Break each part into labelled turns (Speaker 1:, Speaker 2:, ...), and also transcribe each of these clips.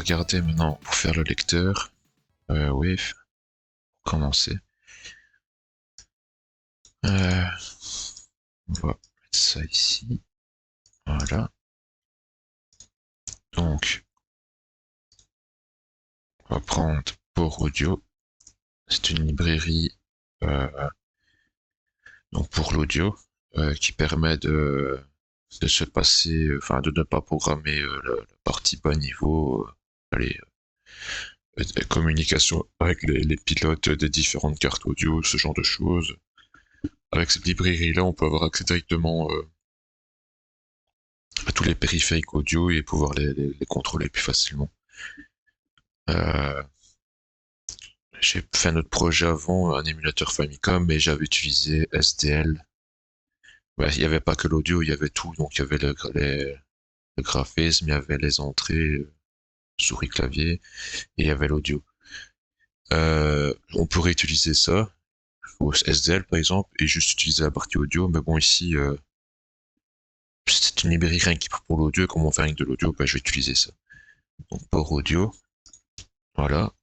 Speaker 1: regarder maintenant pour faire le lecteur. Wave, pour commencer. On va mettre ça ici. Voilà. Donc, on va prendre Port Audio. C'est une librairie donc pour l'audio qui permet de se passer, enfin de ne pas programmer la partie bas niveau, les communication avec les pilotes des différentes cartes audio, ce genre de choses. Avec cette librairie-là, on peut avoir accès directement à tous les périphériques audio et pouvoir les contrôler plus facilement. J'ai fait un autre projet avant, un émulateur Famicom, mais j'avais utilisé SDL. Ouais, il n'y avait pas que l'audio, il y avait tout. Donc il y avait le graphisme, il y avait les entrées, souris clavier, et il y avait l'audio. On pourrait utiliser ça, au SDL par exemple, et juste utiliser la partie audio, mais bon ici, c'est une librairie rien qui pour l'audio, et comme on fait rien que de l'audio, bah, je vais utiliser ça. Donc port audio, voilà.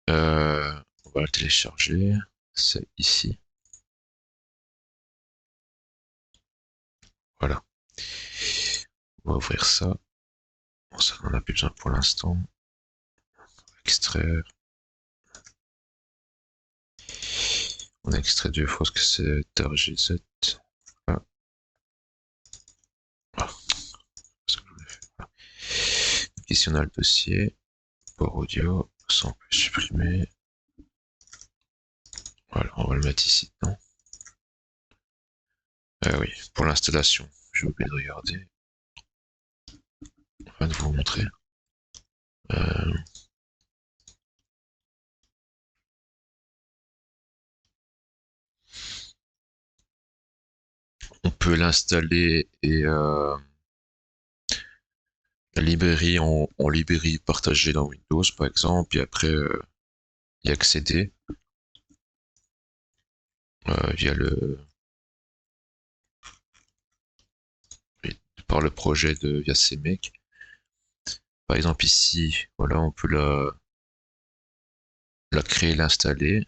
Speaker 1: On va le télécharger, c'est ici. Voilà. On va ouvrir ça. Bon, ça n'en a plus besoin pour l'instant. Extraire. On a extrait 2 fois ce que c'est TRGZ. Voilà. Ah, ce que je voulais faire. Voilà. Ici on a le dossier. Port audio. Ça on peut supprimer. Voilà, on va le mettre ici dedans. Oui, pour l'installation, j'ai oublié de regarder. On va vous montrer. On peut l'installer et la librairie en librairie partagée dans Windows par exemple, et après y accéder via par le projet de via CMake. Par exemple ici, voilà, on peut la créer, l'installer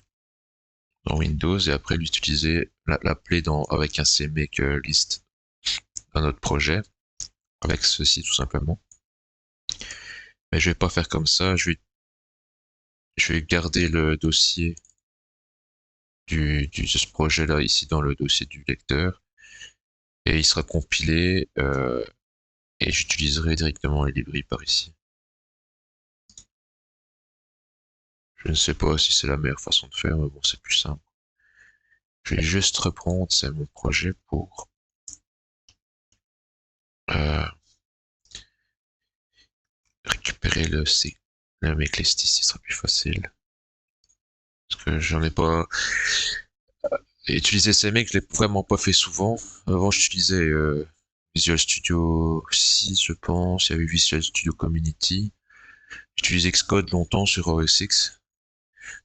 Speaker 1: dans Windows et après l'utiliser, l'appeler avec un CMake list dans notre projet, avec ceci tout simplement. Mais je vais pas faire comme ça, je vais garder le dossier de ce projet-là ici dans le dossier du lecteur et il sera compilé et j'utiliserai directement les librairies par ici. Je ne sais pas si c'est la meilleure façon de faire, mais bon, c'est plus simple. Je vais juste reprendre, c'est mon projet pour euh, récupérer le meclist ici, ce sera plus facile. Parce que j'en ai pas utilisé ces mecs, je l'ai vraiment pas fait souvent. Avant, j'utilisais Visual Studio 6, je pense. Il y avait Visual Studio Community. J'utilisais Xcode longtemps sur OS X.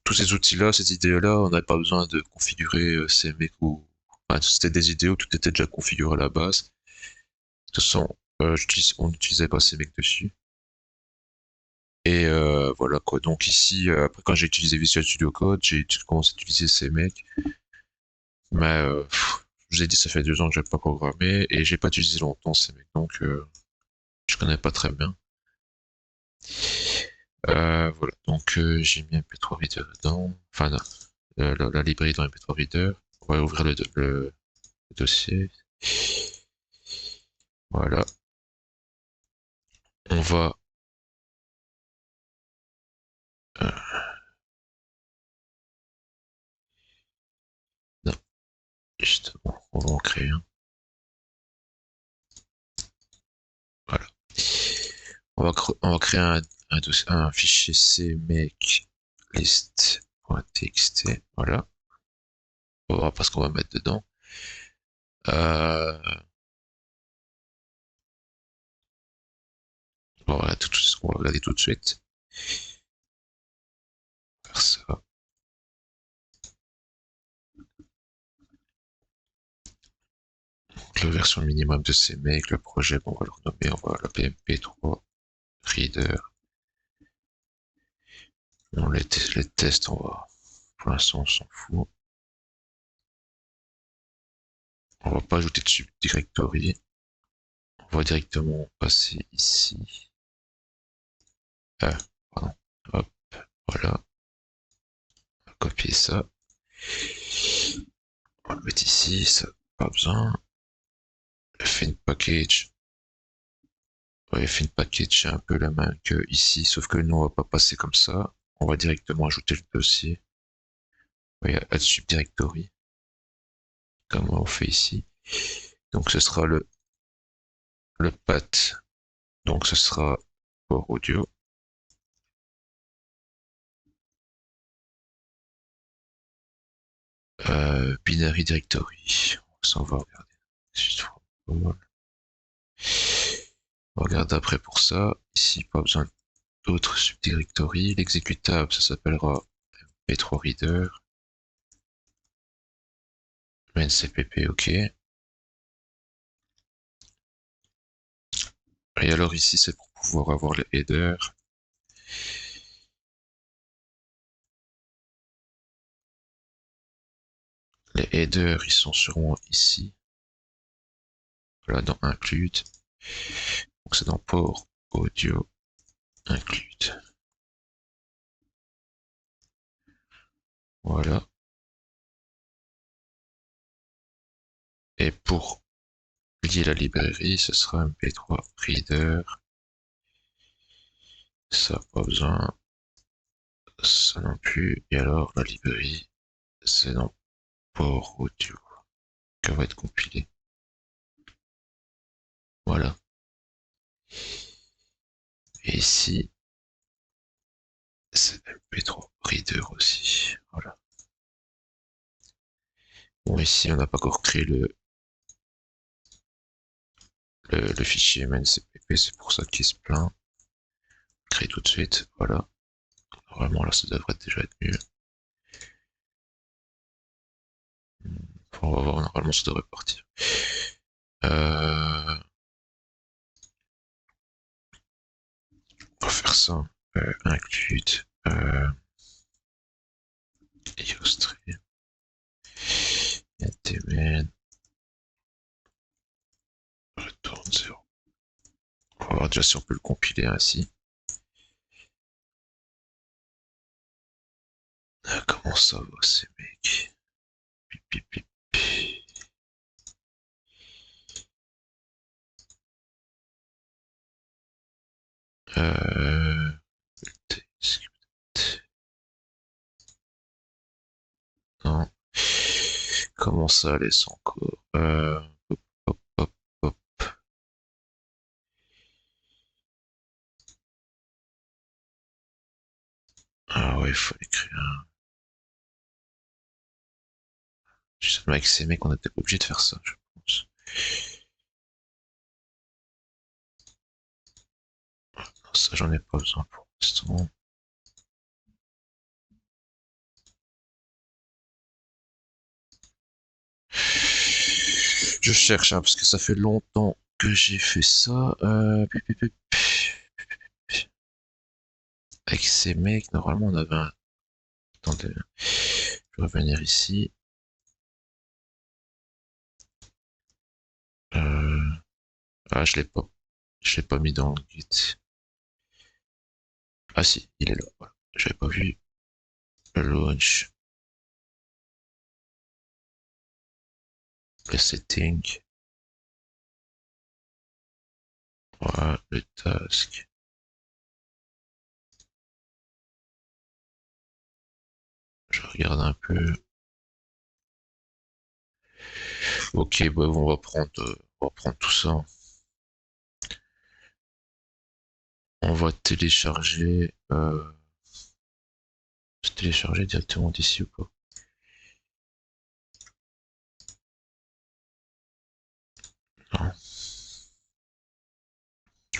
Speaker 1: Tous ces outils-là, ces idées-là, on n'avait pas besoin de configurer ces mecs ou... Enfin, c'était des idées où tout était déjà configuré à la base. De toute façon, on n'utilisait pas ces mecs dessus. Et voilà quoi. Donc ici, après quand j'ai utilisé Visual Studio Code, j'ai commencé à utiliser ces mecs. Mais je vous ai dit, ça fait 2 ans que j'ai pas programmé et j'ai pas utilisé longtemps ces mecs, donc je connais pas très bien. Voilà, donc j'ai mis un MP3 Reader dedans, enfin non, la librairie dans MP3 Reader. On va ouvrir le dossier. Voilà. On va euh, non, justement, on va en créer un. Voilà. On va créer un fichier cmake list.txt. Voilà. On va voir pas ce qu'on va mettre dedans. Euh, voilà, on va regarder tout de suite. Faire ça. Donc, la version minimum de CMake, le projet, bon, on va le renommer, on va l'appeler MP3 Reader. Bon, les tests, pour l'instant, on s'en fout. On va pas ajouter de subdirectory. On va directement passer ici. Ah, pardon. Hop, voilà. On va copier ça. On va le mettre ici, ça, pas besoin. Le fin package. Ouais, fin package, c'est un peu la même que ici, sauf que nous, on va pas passer comme ça. On va directement ajouter le dossier. Oui, add subdirectory, comme on fait ici. Donc, ce sera le path. Donc, ce sera port audio. Binary directory. Ça, on va regarder. On va regarder après pour ça. Ici, pas besoin d'autres subdirectory. L'exécutable, ça s'appellera P3 Reader. Le NCPP, ok. Et alors ici, c'est pour pouvoir avoir les headers. Les headers, ils sont sûrement ici. Voilà, dans include. Donc c'est dans port audio include. Voilà. Et pour lier la librairie, ce sera MP3 Reader. Ça, pas besoin. Ça non plus. Et alors, la librairie, c'est dans port audio qu'elle va être compilée. Voilà. Et ici, c'est MP3 Reader aussi. Voilà. Bon, ici, on n'a pas encore créé le fichier MNCPP, c'est pour ça qu'il se plaint. Créer tout de suite. Voilà. Normalement, là, ça devrait déjà être mieux. Enfin, on va voir, normalement, ça devrait partir. On va faire ça. Include. Yoastream. NTMN. Retourne 0. On va voir déjà si on peut le compiler ainsi. Comment ça va, ces mecs? Pip, pip, pip. Euh... Non. Comment ça laisse encore hop, hop, hop, hop. Ah ouais, il faut écrire un. Juste avec ces mecs, on était obligé de faire ça, je pense. Non, ça, j'en ai pas besoin pour l'instant. Je cherche, hein, parce que ça fait longtemps que j'ai fait ça. Avec ces mecs, normalement, on avait un. Attendez, je vais revenir ici. Euh... Ah, je l'ai pas mis dans le guide. Ah si, il est là. Voilà. J'avais pas vu le launch, le setting. Voilà, le task. Je regarde un peu. Ok, bah, on va prendre tout ça. On va télécharger. Télécharger directement d'ici ou pas? Non.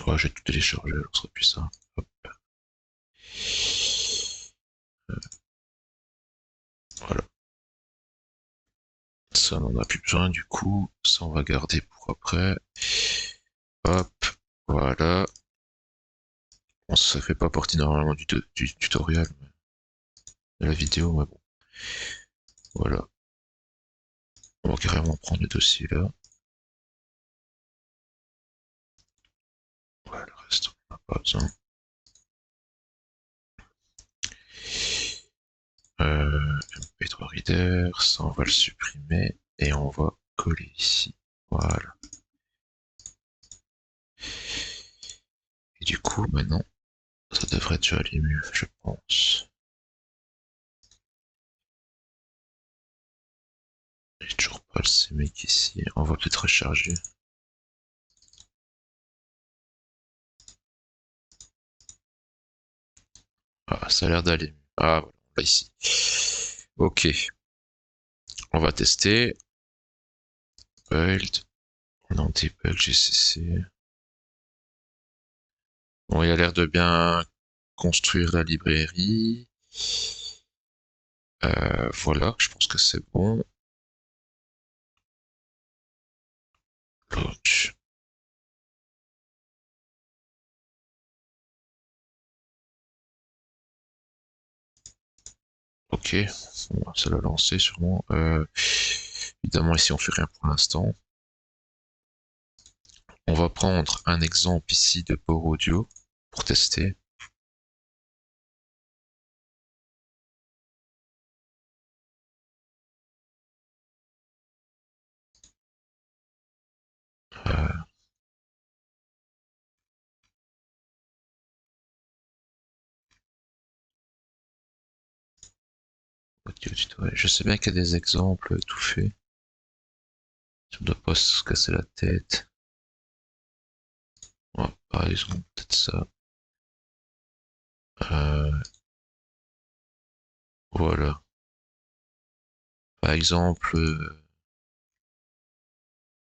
Speaker 1: Ouais, j'ai tout téléchargé, alors ce serait plus ça. Hop. Voilà. Ça, on en a plus besoin du coup. Ça, on va garder pour après. Hop. Voilà. Bon, ça fait pas partie normalement du tutoriel. de la vidéo, mais bon. Voilà. On va carrément prendre le dossier là. Ouais, le reste, on n'a pas besoin. MP3 Reader, ça on va le supprimer et on va coller ici. Voilà. Et du coup, maintenant, ça devrait déjà aller mieux, je pense. J'ai toujours pas le CMake ici. On va peut-être recharger. Ah, ça a l'air d'aller mieux. Ah, voilà, on l'a ici. Ok. On va tester. Build. Non, debug, GCC. Bon, il a l'air de bien construire la librairie. Voilà, je pense que c'est bon. Launch. Ok, bon, ça l'a lancé sûrement. Évidemment, ici on fait rien pour l'instant. On va prendre un exemple ici de port audio pour tester. Euh, audio tutoriel. Je sais bien qu'il y a des exemples tout faits. On ne doit pas se casser la tête. Ouais, par exemple, peut-être ça. Euh, voilà. Par exemple,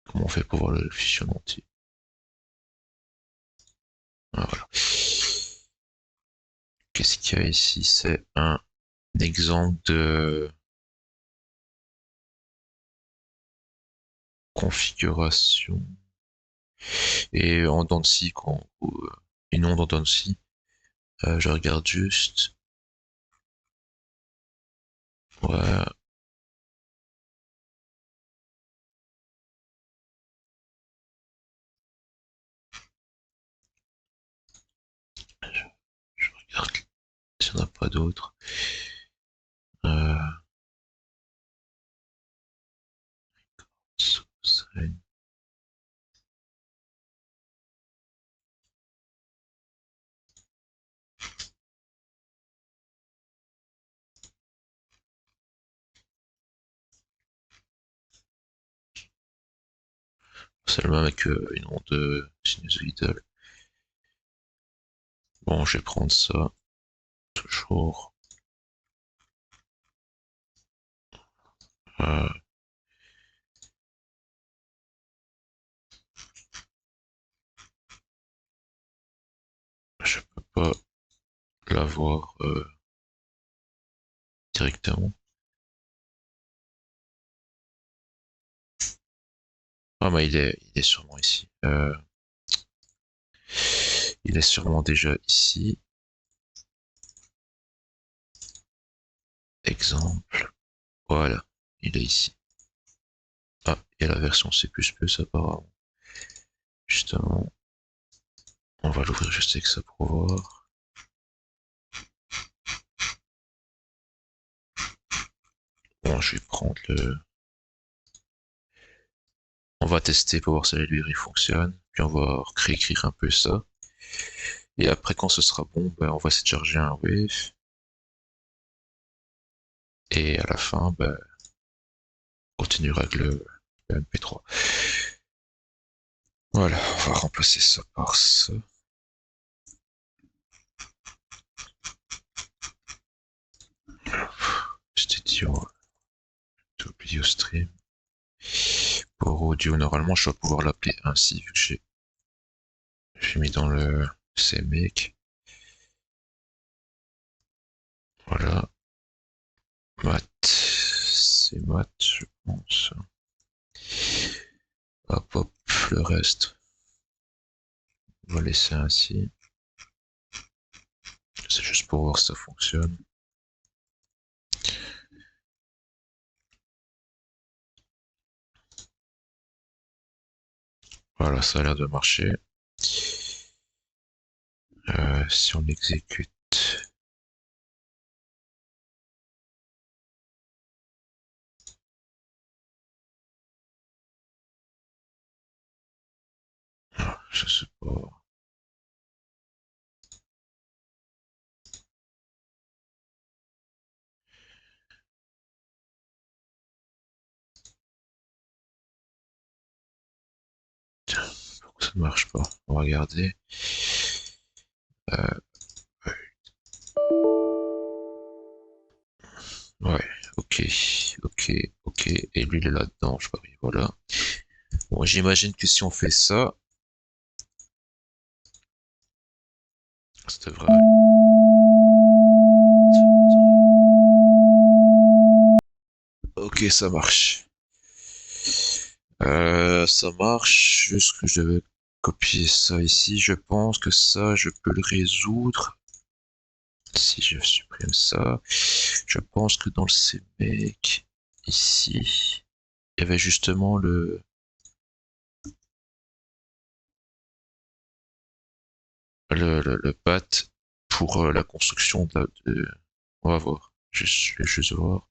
Speaker 1: comment on fait pour voir le fichier en entier? Ah, voilà. Qu'est-ce qu'il y a ici? C'est un exemple de configuration et en dents de scie, et non en dents de scie. Je regarde juste. Ouais. Je regarde s'il n'y en a pas d'autres. Euh, c'est le même avec une onde sinusoïdale. Bon, je vais prendre ça. Toujours. Euh, je peux pas l'avoir directement. Ah, mais il est sûrement ici. Il est sûrement déjà ici. Exemple. Voilà. Il est ici. Ah, il y a la version C++ apparemment. Justement. On va l'ouvrir juste avec ça pour voir. Bon, je vais prendre le... On va tester pour voir si la librairie fonctionne. Puis on va réécrire un peu ça. Et après, quand ce sera bon, ben, on va essayer de charger un wave. Et à la fin, ben, on continuera avec le MP3. Voilà, on va remplacer ça par ça. C'était dit, on va oublier au stream. Pour audio, normalement, je dois pouvoir l'appeler ainsi, vu que j'ai mis dans le CMake. Voilà. Mat. C'est mat, je pense. Hop, hop, le reste. On va laisser ainsi. C'est juste pour voir si ça fonctionne. Voilà, ça a l'air de marcher. Si on exécute. Je sais pas. Tiens, pourquoi ça ne marche pas? On va regarder. Euh, ouais, ok, ok, ok. Et lui, il est là-dedans, je parie. Voilà. Bon, j'imagine que si on fait ça, ça devrait aller. Ok, ça marche. Ça marche. Juste que je devais copier ça ici. Je pense que ça, je peux le résoudre. Si je supprime ça, je pense que dans le CMake, ici, il y avait justement le path pour la construction on va voir. Je vais juste voir.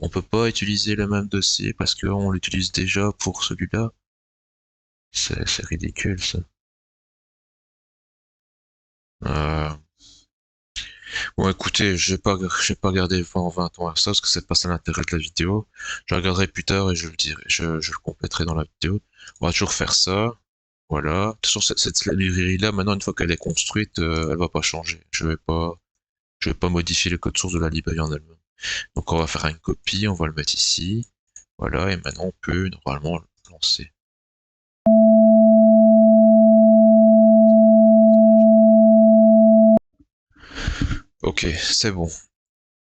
Speaker 1: On peut pas utiliser le même dossier parce qu'on l'utilise déjà pour celui-là. C'est ridicule, ça. Euh, Bon, écoutez, je vais pas regarder 20 en 20 ans à ça parce que c'est pas ça l'intérêt de la vidéo. Je regarderai plus tard et je le dirai, je le compléterai dans la vidéo. On va toujours faire ça. Voilà. De toute façon, cette librairie-là, maintenant, une fois qu'elle est construite, elle va pas changer. Je vais pas modifier le code source de la librairie en elle-même. Donc, on va faire une copie, on va le mettre ici. Voilà. Et maintenant, on peut normalement le lancer. Ok, c'est bon.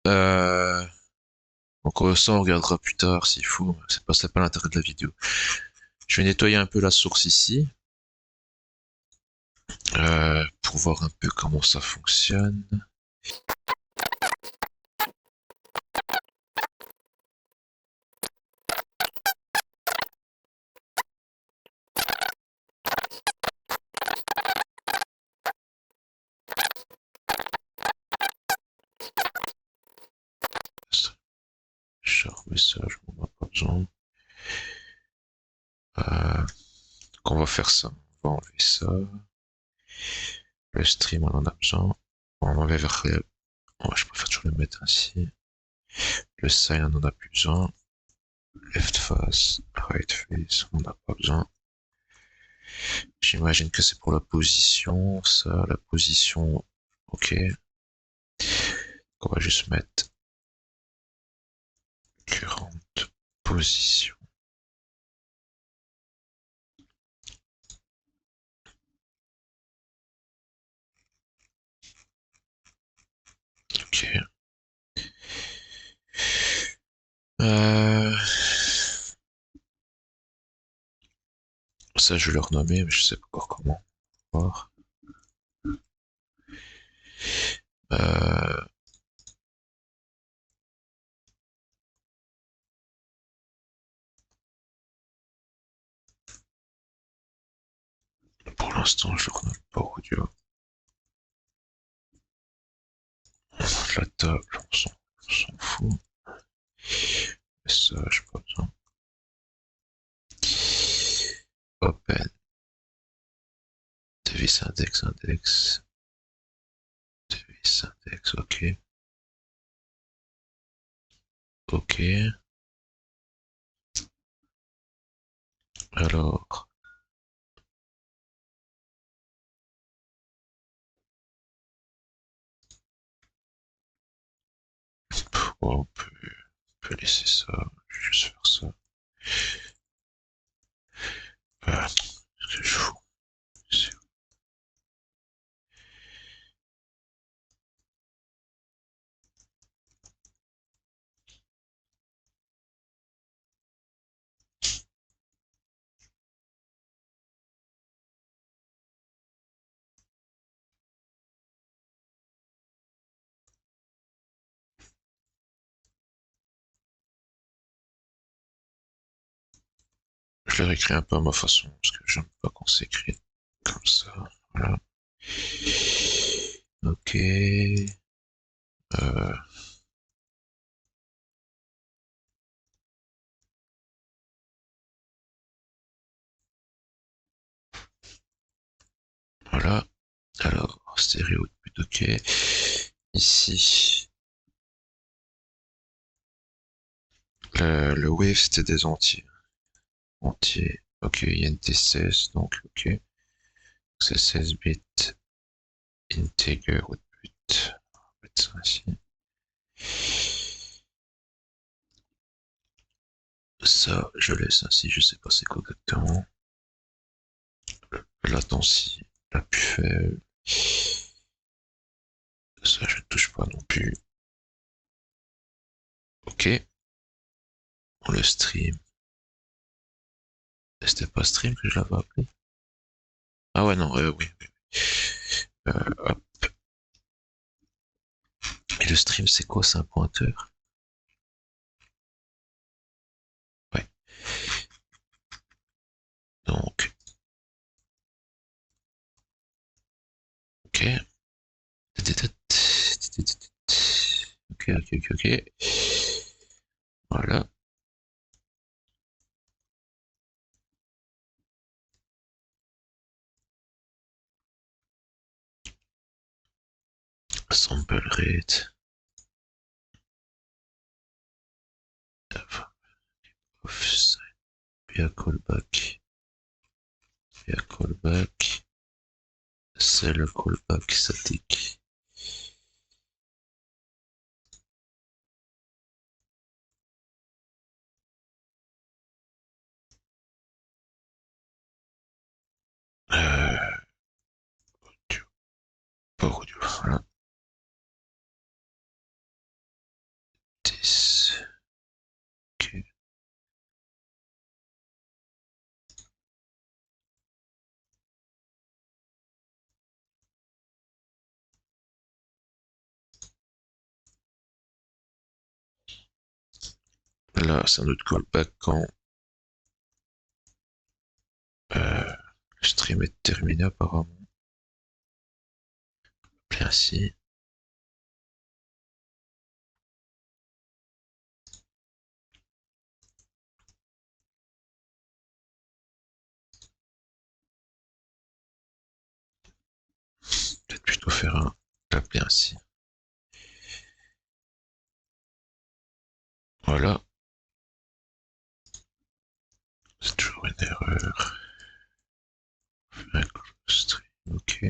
Speaker 1: Euh, donc, ça, on regardera plus tard s'il faut. C'est pas l'intérêt de la vidéo. Je vais nettoyer un peu la source ici, pour voir un peu comment ça fonctionne. Genre message, on n'a pas besoin. Donc on va faire ça. On va enlever ça. Le stream, on en a besoin. On va enlever vers... je préfère toujours le mettre ainsi. Le sign, on en a plus besoin. Left face, right face, on n'a pas besoin. J'imagine que c'est pour la position. Ça, la position, ok. On va juste mettre current position. Ok. Euh... Ça, je vais le renommer, mais je sais pas encore comment. Voir. Euh... Pour l'instant, je le renomme pas audio. La table, on s'en fout. Message, pas besoin. Open. Device index, index. Device index, ok. Ok. Alors, on peut laisser ça. Je vais juste faire ça. Ce que je fous. Je l'ai réécrit un peu à ma façon, parce que j'aime pas quand c'est écrit comme ça. Voilà. Ok. Euh, voilà. Alors, stéréo, ok. Ici, le wave, c'était des entiers. Entiers. Ok, INT16, donc ok. C'est 16 bits. Integer output. On va mettre ça ici. Ça, je laisse ainsi, je sais pas c'est quoi exactement. Latency, la plus faible. Ça, je ne touche pas non plus. Ok. On le stream. C'était pas stream que je l'avais appelé? Ah ouais, non, oui, oui. Hop. Et le stream, c'est quoi? C'est un pointeur? Ouais. Donc, ok. Ok, ok, ok, ok. Voilà. Sample rate. Offset. Via callback. Via callback. C'est le callback statique. Audio. Pas audio. Voilà. 10. Ok. Là, c'est un autre callback quand le stream est terminé apparemment. Bien ainsi. Peut-être plutôt faire un l'appeler ainsi. Voilà. C'est toujours une erreur. Un stream. Ok.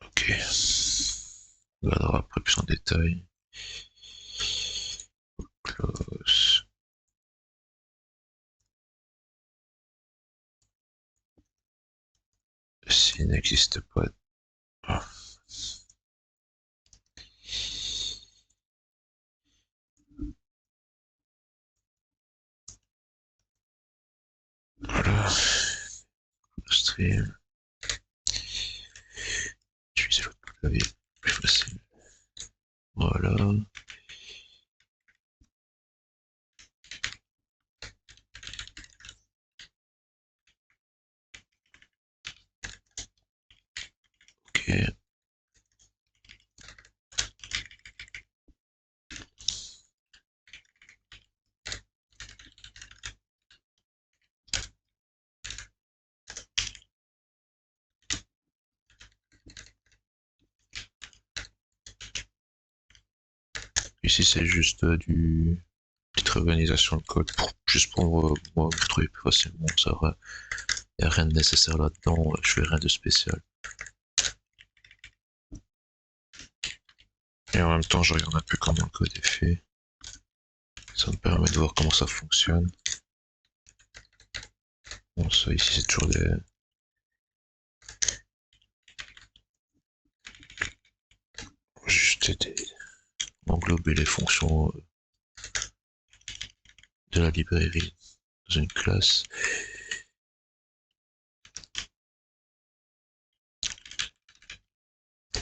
Speaker 1: Ok. On regardera après plus en détail. Close. S'il n'existe pas. Ah. Voilà. Stream. Utiliser l'autre clavier. Plus facile. Voilà. Ok. Ici, c'est juste du petite réorganisation de code pour juste pour moi vous trouver plus facilement. Ça va. Il n'y a rien de nécessaire là-dedans. Je fais rien de spécial. Et en même temps, je regarde un peu comment le code est fait. Ça me permet de voir comment ça fonctionne. Bon, ça ici, c'est toujours des. Juste des. Englober les fonctions de la librairie dans une classe.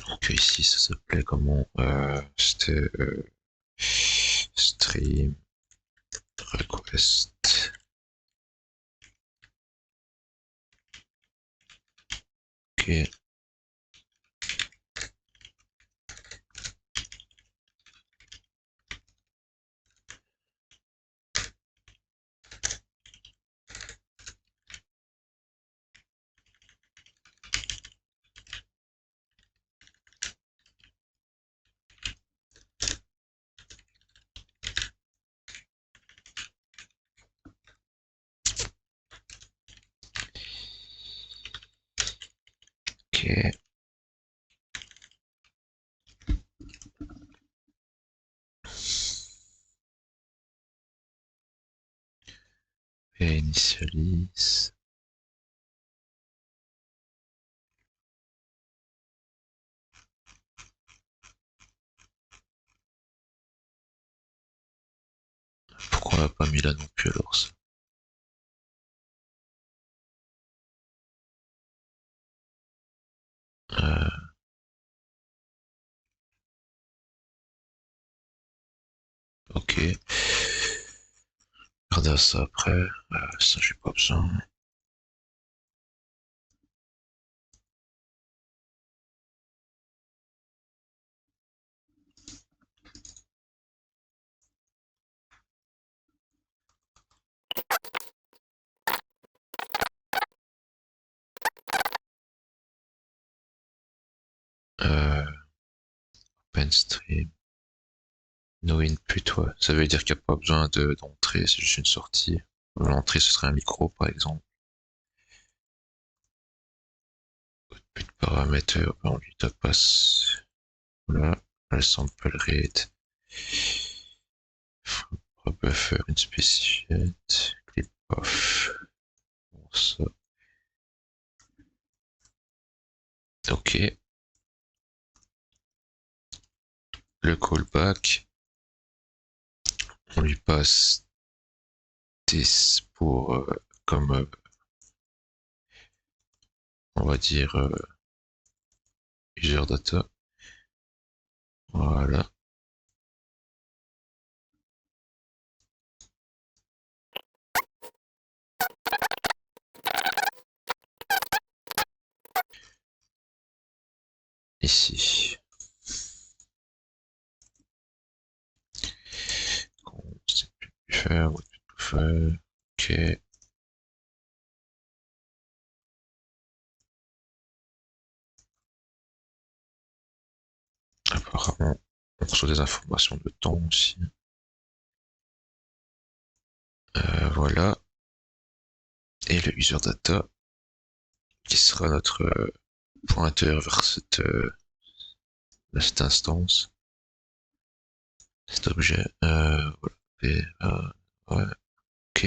Speaker 1: Donc ici, ça s'appelait comment c'était stream request. Ok. Ok. Et initialise. Pourquoi on n'a pas mis là non plus alors ça? Euh, ok. Regardez ça après. Ça j'ai pas besoin. Euh, OpenStream. No input, ouais. Ça veut dire qu'il n'y a pas besoin d'entrée, c'est juste une sortie. L'entrée, ce serait un micro, par exemple. Output paramètre, on lui passe. Voilà. Le sample rate. Buffer unspecified. Clip off. Bon, ça. Ok. Le callback. On lui passe this pour, comme, on va dire, user data. Voilà. Ici. On sait plus faire, what to faire. Ok. Apparemment, on reçoit des informations de temps aussi. Voilà. Et le user data, qui sera notre pointeur vers cette instance, cet objet. Voilà. Et, ouais. Ok.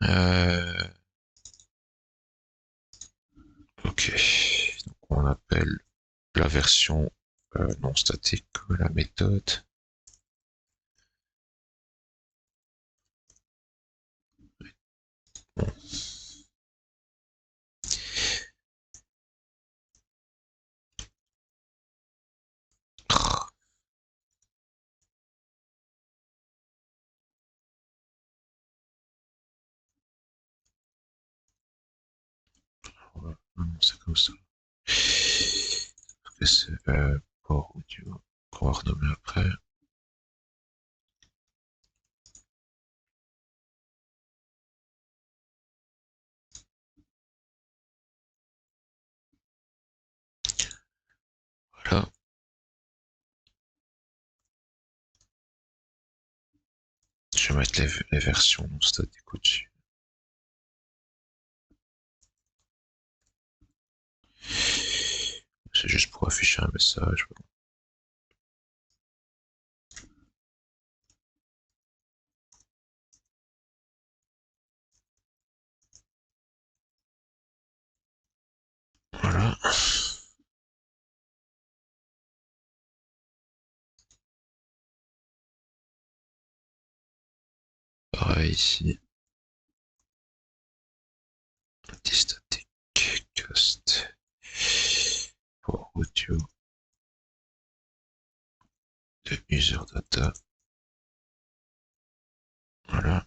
Speaker 1: Euh, ok. Donc on appelle la version non statique la méthode. Bon. Voilà. C'est comme ça. C'est port audio qu'on va renommer après. Voilà. Je vais mettre les versions non statiques au-dessus. C'est juste pour afficher un message. Voilà. Pareil ici. Static cast. audio de user data. Voilà.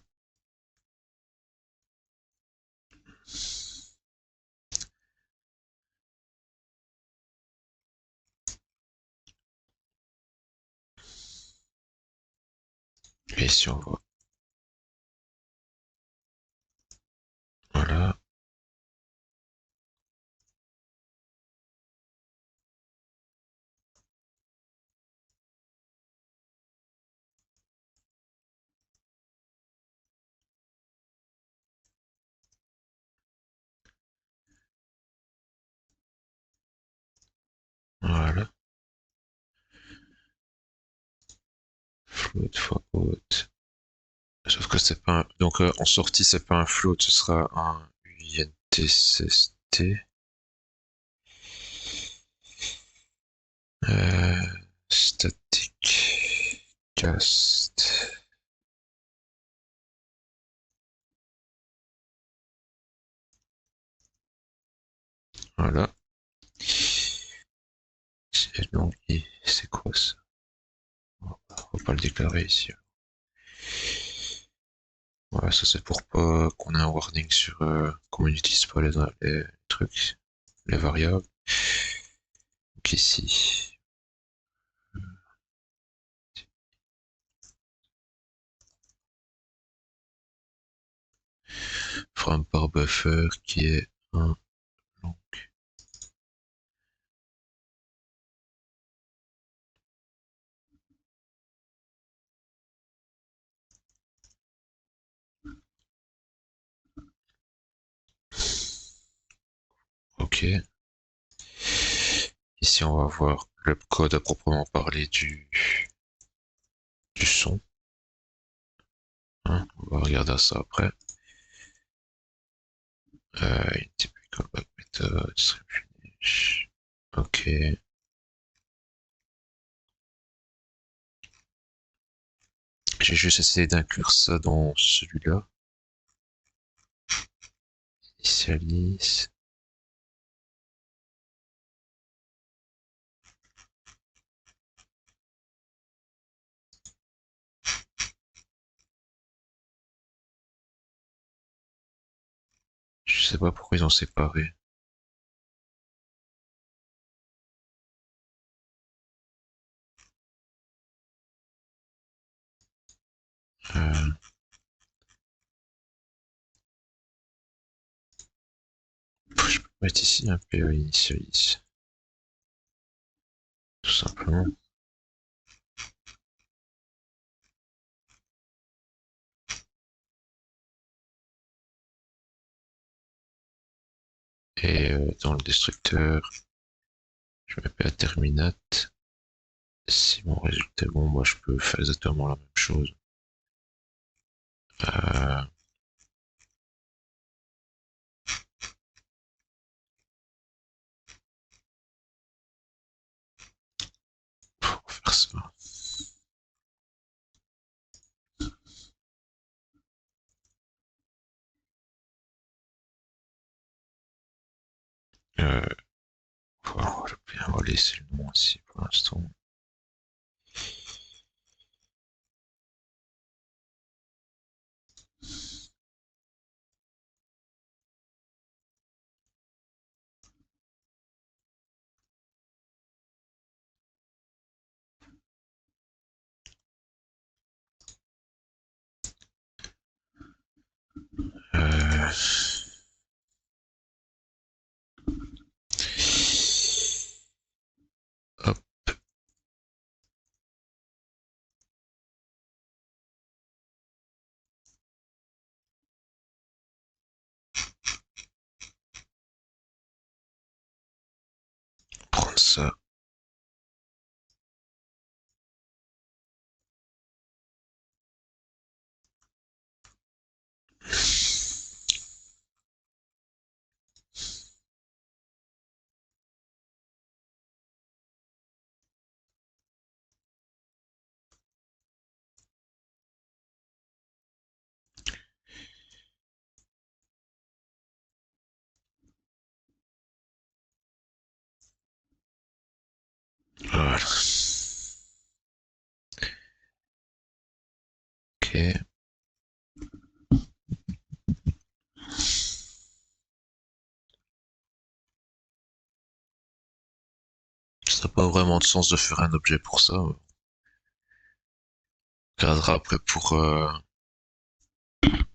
Speaker 1: Et ici on voit. Voilà. Voilà. Float for out. Sauf que c'est pas un... Donc en sortie c'est pas un float, ce sera un UINTCST. Euh, static cast. Voilà. Et donc c'est quoi ça? On va pas le déclarer ici. Voilà, ça c'est pour pas qu'on ait un warning sur qu'on n'utilise pas les trucs, les variables. Donc ici, from par buffer qui est un long. Ok. Ici on va voir le code à proprement parler du son. Hein, on va regarder ça après. Typical back method, finish. Ok. J'ai juste essayé d'inclure ça dans celui-là. Initialize. Je sais pas pourquoi ils ont séparé. Euh, je peux mettre ici un PE initialize. Tout simplement. Et dans le destructeur, je mets PA terminat. Si mon résultat est bon, moi je peux faire exactement la même chose. Euh, pour faire ça. Euh, voilà, on va laisser le nom ici pour l'instant. Euh, hop, prendre ça. Ça n'a pas vraiment de sens de faire un objet pour ça. On regardera après pour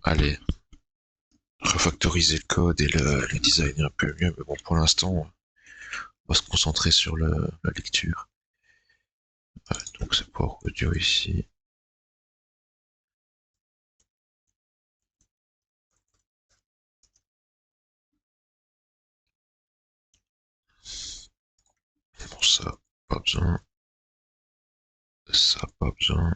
Speaker 1: aller refactoriser le code et le designer un peu mieux. Mais bon, pour l'instant, on va se concentrer sur la lecture. Ouais, donc c'est port audio ici. Bon, ça, pas besoin. Ça, pas besoin.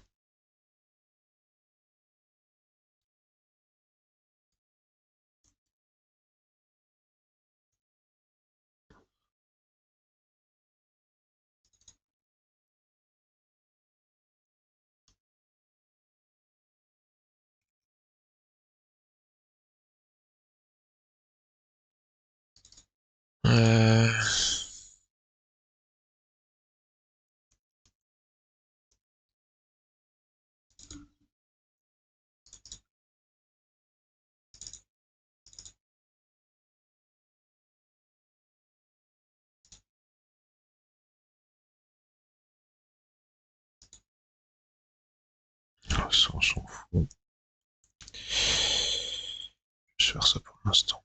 Speaker 1: Euh... Ça, on s'en fout. Je vais faire ça pour l'instant.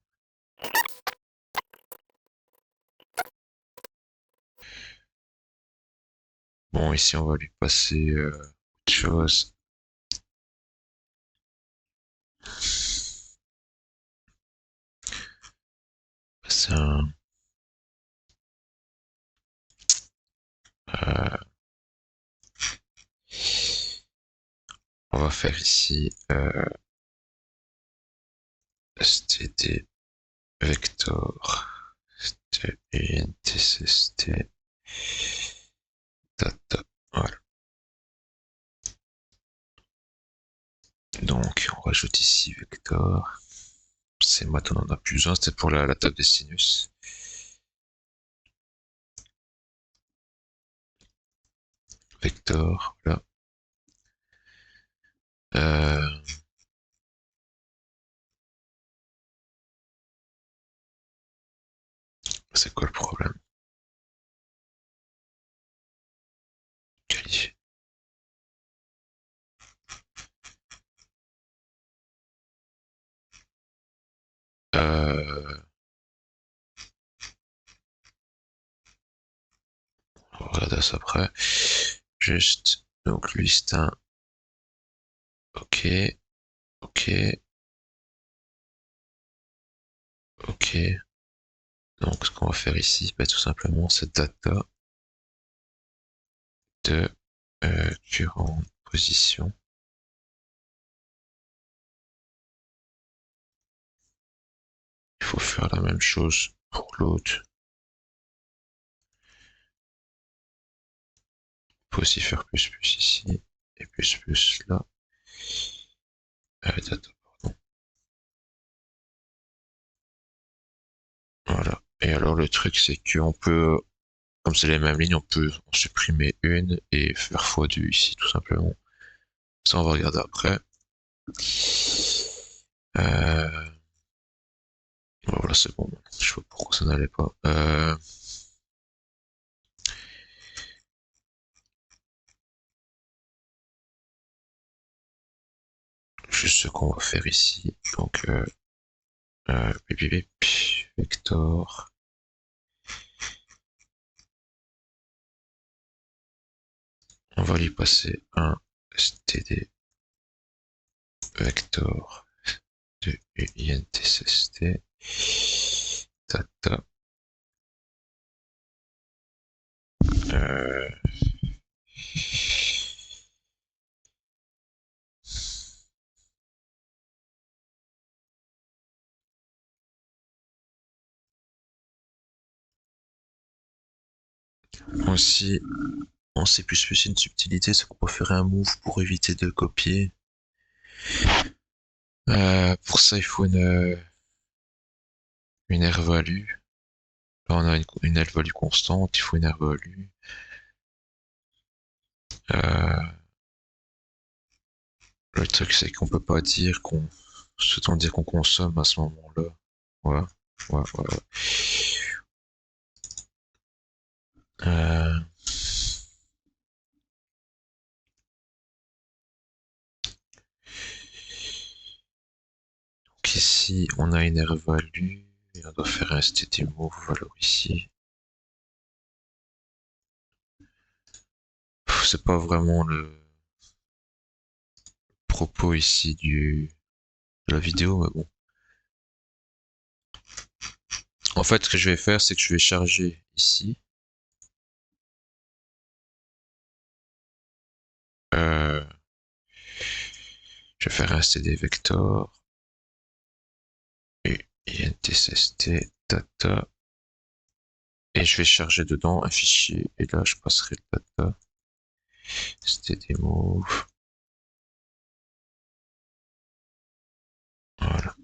Speaker 1: Bon, ici, on va lui passer autre chose. C'est un... euh, on va faire ici std vector std data. Voilà. Donc, on rajoute ici vector. C'est maths, on en a plus besoin. C'était pour la table des sinus. Vector, là. C'est quoi le problème? Qualifié. Euh, on va regarder ça après. Juste, donc lui c'est un... Ok, ok, ok. Donc ce qu'on va faire ici, bah, tout simplement, c'est data de current position. Il faut faire la même chose pour l'autre. Il faut aussi faire plus plus ici et plus plus là. Data, pardon. Voilà. Et alors le truc c'est qu'on peut, comme c'est les mêmes lignes, on peut en supprimer une et faire x2 ici tout simplement. Ça on va regarder après. Voilà, c'est bon. Je sais pas pourquoi ça n'allait pas. Juste ce qu'on va faire ici. Donc, vector. On va lui passer un std vector de intcst data. Euh, aussi, en C++, une subtilité, c'est qu'on peut faire un move pour éviter de copier. Pour ça, il faut une R-value. Là, on a une R-value constante, il faut une R-value. Le C'est qu'on peut pas dire qu'on... Souhaitons dire qu'on consomme à ce moment-là. Ouais, ouais, ouais, ouais. Euh, donc ici, on a une erreur value. Et on doit faire un std move, valeur ici. C'est pas vraiment le propos ici de la vidéo, mais bon. En fait, ce que je vais faire, c'est que je vais charger ici. Euh, je vais faire un std vector. Et intcst data. Et je vais charger dedans un fichier. Et là, je passerai le data. Std move. Voilà.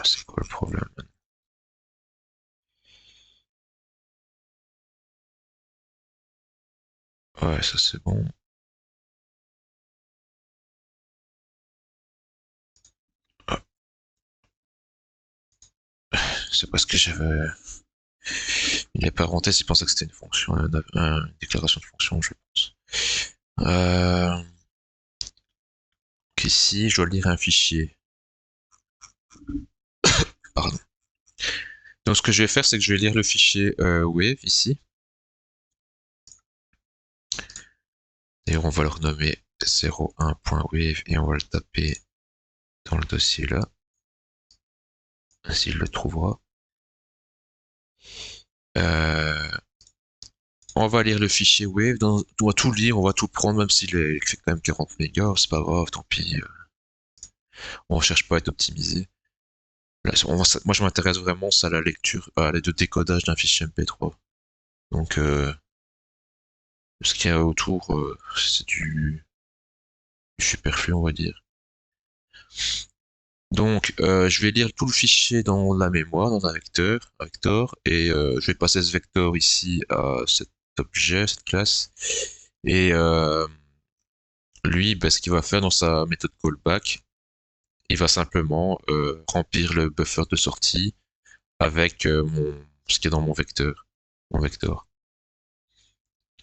Speaker 1: C'est quoi le problème? Ouais, ça c'est bon. Ah, c'est parce que j'avais... Les parenthèses, ils pensaient que c'était une fonction, une déclaration de fonction, je pense. Donc ici, je dois lire un fichier. Pardon. Donc ce que je vais faire, c'est que je vais lire le fichier wave ici. Et on va le renommer 01.wave et on va le taper dans le dossier là. Ainsi il le trouvera. On va lire le fichier wave, on va tout lire, on va tout prendre, même s'il fait quand même 40 mégas, c'est pas grave, tant pis. On cherche pas à être optimisé. Là, moi je m'intéresse vraiment à la lecture, à l'aide de décodage d'un fichier MP3. Donc ce qu'il y a autour, c'est du superflu, on va dire. Donc je vais lire tout le fichier dans la mémoire, dans un vector, et je vais passer ce vecteur ici à cet objet, cette classe, et lui, ben, ce qu'il va faire dans sa méthode callback, il va simplement remplir le buffer de sortie avec ce qui est dans mon vecteur,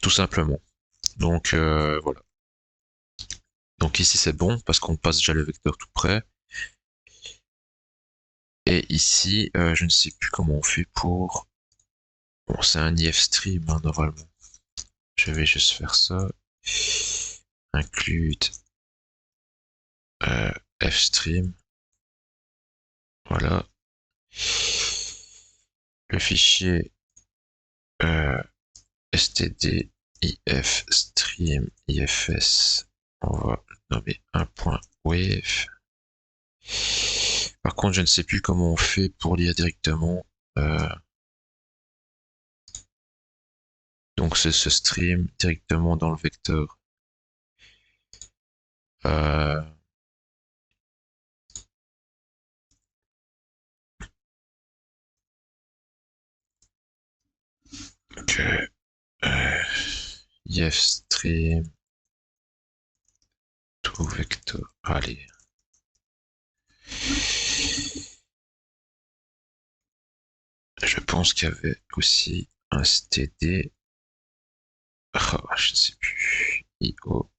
Speaker 1: tout simplement. Donc voilà. Donc ici c'est bon parce qu'on passe déjà le vecteur tout près. Et ici, je ne sais plus comment on fait pour... Bon, c'est un ifstream hein, normalement. Je vais juste faire ça. Include fstream. Voilà. Le fichier std ifstream ifs. On va le nommer 1.wave. Par contre, je ne sais plus comment on fait pour lire directement. Donc c'est ce stream directement dans le vecteur. Ok. Ifstream to vector. Allez. Je pense qu'il y avait aussi un std. Oh, je ne sais plus. IOS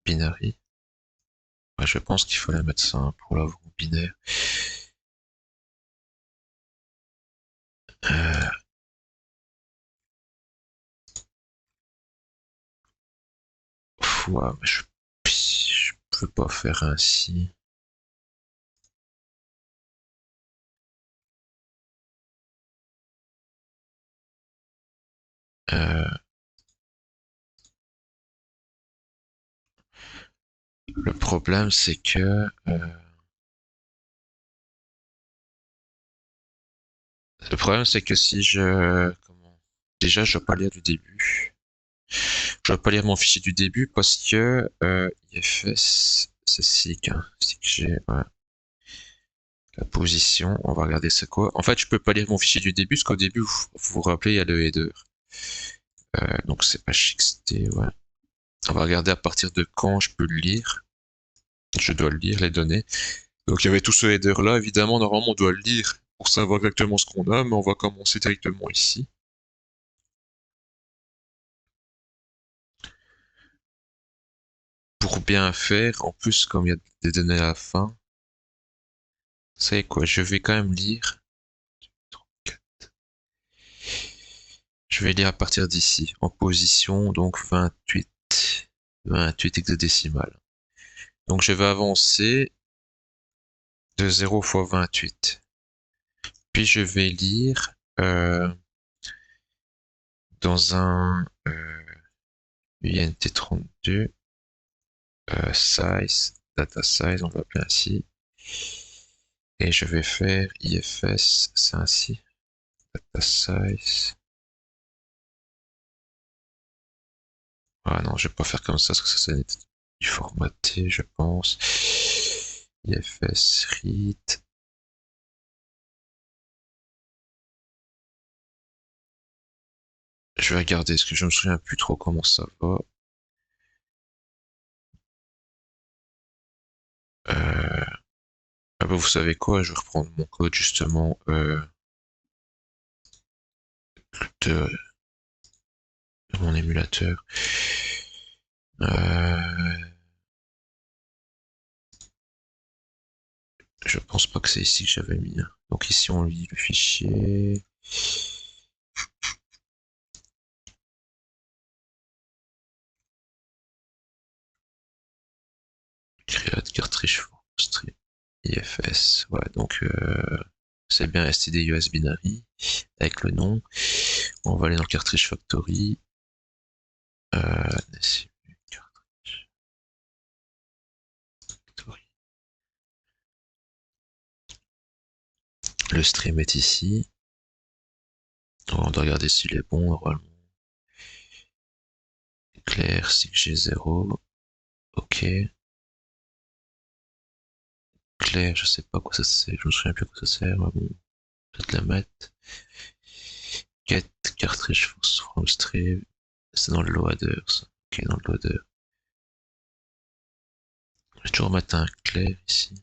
Speaker 1: binary. Ouais, je pense qu'il fallait mettre ça hein, pour l'avoir en binaire. Ouais, mais je peux pas faire ainsi. Euh, le problème, c'est que si je déjà je dois pas lire du début. Je dois pas lire mon fichier du début parce que ifs c'est SIG, hein. SIG, ouais. La position, on va regarder c'est quoi. En fait, je peux pas lire mon fichier du début, parce qu'au début, vous vous rappelez, il y a le header. Donc c'est pas HXT, ouais. On va regarder à partir de quand je peux le lire. Je dois le lire, les données. Donc il y avait tout ce header là, évidemment, normalement on doit le lire pour savoir exactement ce qu'on a, mais on va commencer directement ici. Pour bien faire, en plus comme il y a des données à la fin, vous savez quoi, je vais quand même lire. Je vais lire à partir d'ici, en position, donc 28 hexadécimales. Donc je vais avancer de 0 fois 28. Puis je vais lire dans un INT32 size, data size, on va l'appeler ainsi. Et je vais faire IFS, c'est ainsi, data size. Ah non, je vais pas faire comme ça, parce que ça c'est du formaté, je pense. IFS read. Je vais regarder, parce que je me souviens plus trop comment ça va. Ah bah vous savez quoi, je vais reprendre mon code justement de, de mon émulateur. Je pense pas que c'est ici que j'avais mis. Donc ici on lit le fichier. Create cartridge for stream. IFS. Ouais, donc c'est bien STD US binary avec le nom. On va aller dans le cartridge factory. Cartridge factory. Le stream est ici. On doit regarder s'il est bon normalement. Clair, SIG0. Ok. Clair, je sais pas quoi ça sert. Je me souviens plus à quoi ça sert. Mais bon, peut-être la mettre. Get cartridge from stream. C'est dans le loader, ça. Ok, dans le loader. Je vais toujours mettre un clair ici.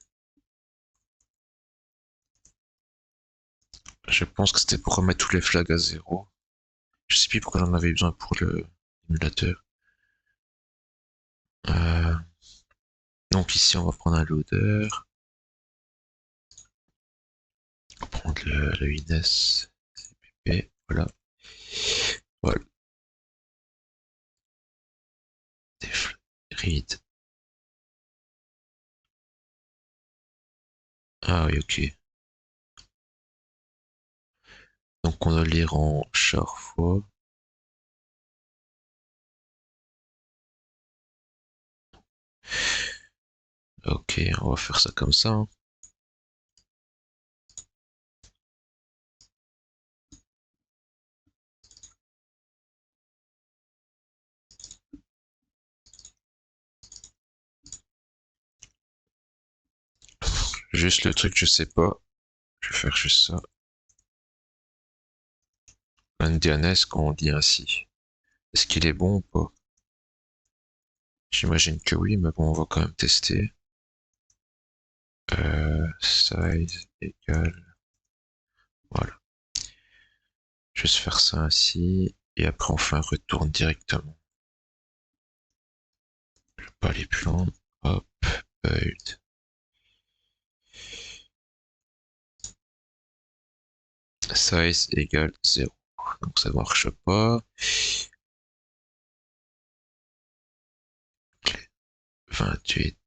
Speaker 1: Je pense que c'était pour remettre tous les flags à zéro. Je sais plus pourquoi j'en avais besoin pour l'émulateur. Euh, donc ici, on va prendre un loader. On va prendre le ines cpp, voilà. Voilà. Read. Ah oui, ok. Donc on va lire en char fois. Ok, on va faire ça comme ça, hein. Juste le truc, je sais pas. Je vais faire juste ça. Un DNS quand on dit ainsi. Est-ce qu'il est bon ou pas? J'imagine que oui, mais bon, on va quand même tester. Size égale. Voilà. Je vais se faire ça ainsi. Et après, on fait un retour directement. Je vais pas aller plus loin. Hop, build. Size égale 0. Donc ça marche pas. 28.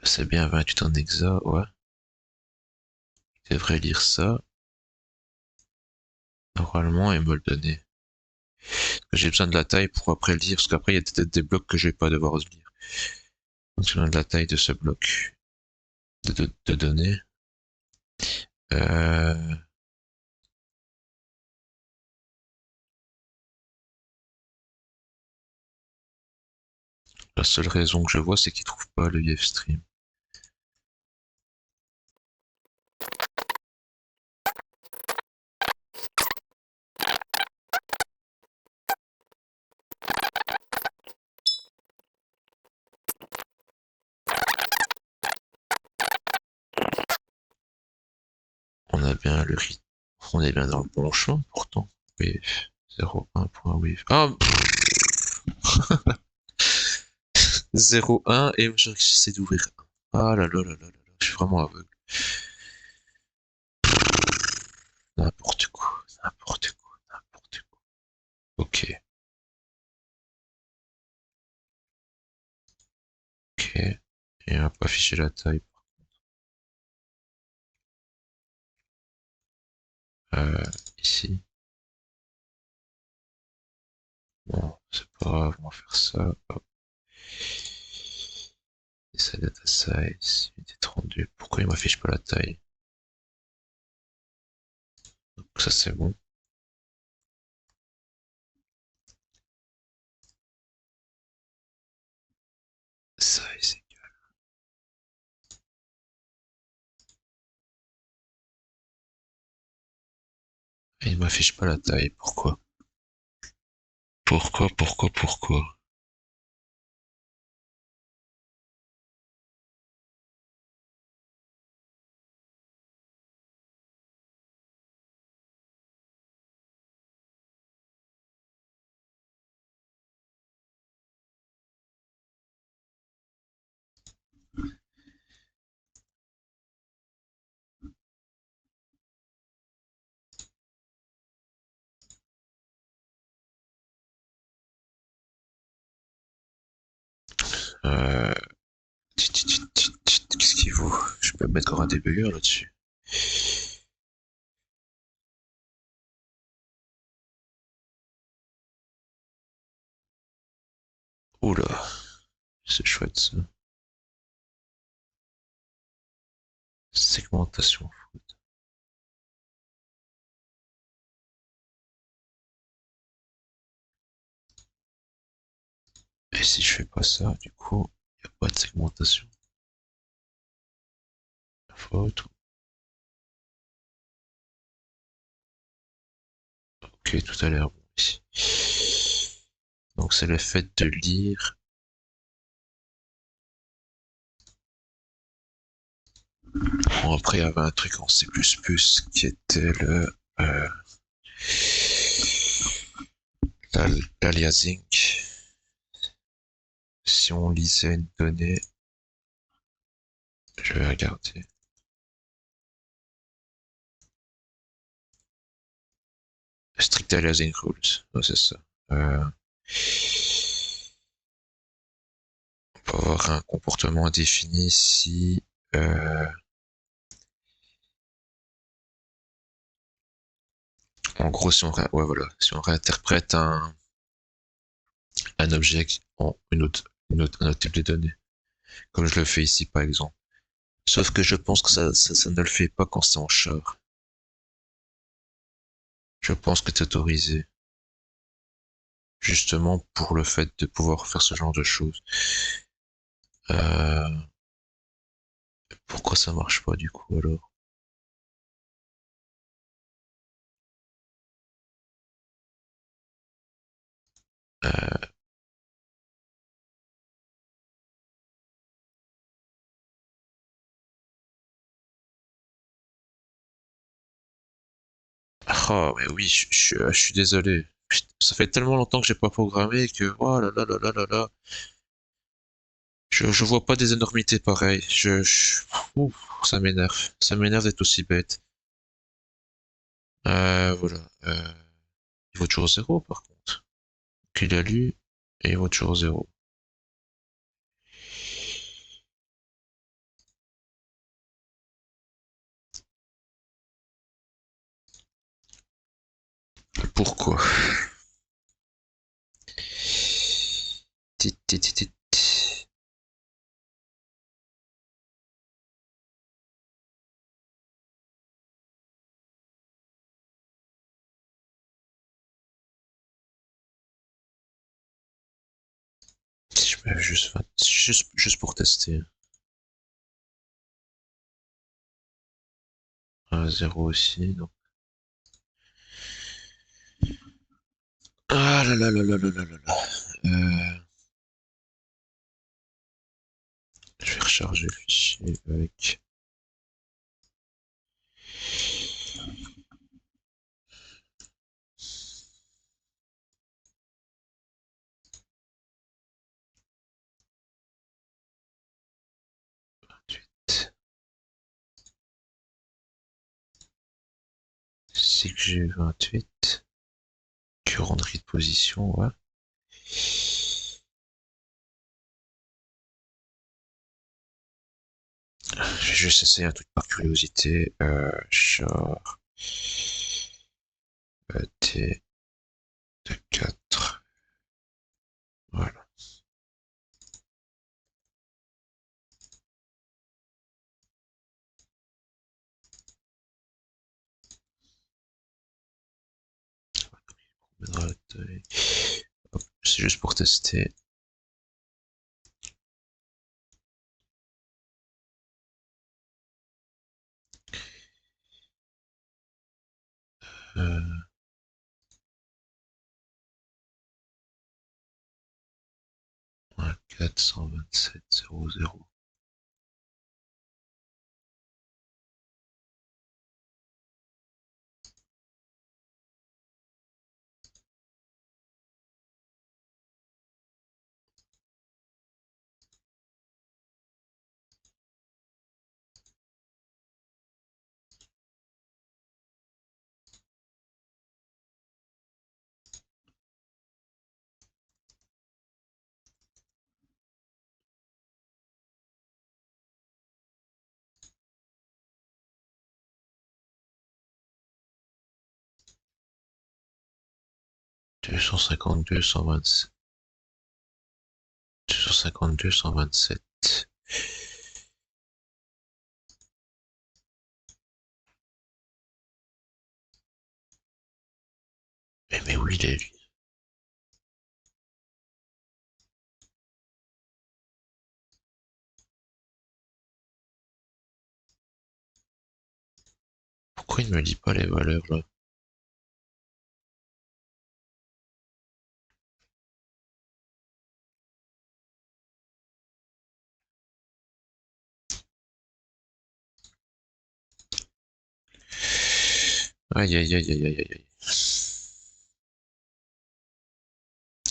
Speaker 1: C'est bien 28 en hexa, ouais. Je devrais lire ça. Normalement, et me le donner. J'ai besoin de la taille pour après le lire, parce qu'après, il y a peut-être des blocs que je vais pas devoir lire. Donc, j'ai besoin de la taille de ce bloc de données. Euh, La seule raison que je vois, c'est qu'ils trouvent pas le live stream. On a bien le rythme. On est bien dans le bon chemin, pourtant. Wave 01.wave. Ah, 01 et j'essaie d'ouvrir. Ah là là là là là, je suis vraiment aveugle. N'importe quoi, n'importe quoi, n'importe quoi. Ok, ok. Et on va pas afficher la taille. Euh, ici. Bon, c'est pas grave, on va faire ça. Hop. Et ça data size, unité 32. Pourquoi il m'affiche pas la taille? Donc ça c'est bon. Size. Et il m'affiche pas la taille. Pourquoi? Pourquoi? Euh, Qu'est-ce qu'il vaut? Je peux mettre encore un débugger là-dessus. Oula, c'est chouette ça. Segmentation. Et si je fais pas ça, du coup, il n'y a pas de segmentation. Faute. Ok, tout a l'air bon ici. Donc c'est le fait de lire. Bon, après, il y avait un truc en C++ qui était le l'aliasing. Si on lisait une donnée, je vais regarder. Strict aliasing rules, ouais, c'est ça. On peut avoir un comportement indéfini si en gros si ouais, voilà, si on réinterprète un objet en un autre type de données, comme je le fais ici par exemple. Sauf que je pense que ça ne le fait pas quand c'est en char. Je pense que c'est autorisé, justement pour le fait de pouvoir faire ce genre de choses. Euh, Pourquoi ça marche pas du coup alors? euh, Ah, mais oui, je suis désolé. Ça fait tellement longtemps que j'ai pas programmé que, oh là là là là là là. Je vois pas des énormités pareilles. Ouf, ça m'énerve. Ça m'énerve d'être aussi bête. Voilà. Il vaut toujours zéro, par contre. Qu'il a lu, et il vaut toujours zéro. Pourquoi? Tit, tit, tit, tit. Si je Juste pour tester. 0 aussi, donc. Ah là là là là là là là là. Je vais recharger le fichier avec. C'est que j'ai 28. Curanderie de position, ouais. Je vais juste essayer un truc par curiosité. Char. T de 4. Voilà. C'est juste pour tester. Euh, 427 00. Deux cent cinquante deux 127. 252 127. Mais où il est, lui? Pourquoi il me dit pas les valeurs, là? Aïe, aïe, aïe, aïe, aïe, aïe, aïe.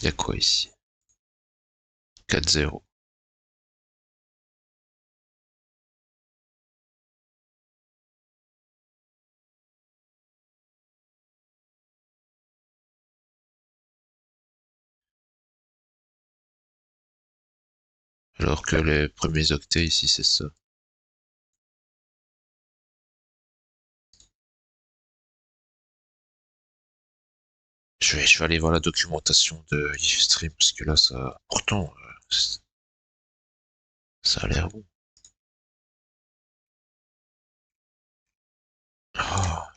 Speaker 1: Il y a quoi ici? 4-0. Alors que les premiers octets ici, c'est ça. Je vais aller voir la documentation de Livestream, parce que là, ça, pourtant, ça a l'air bon. Ah,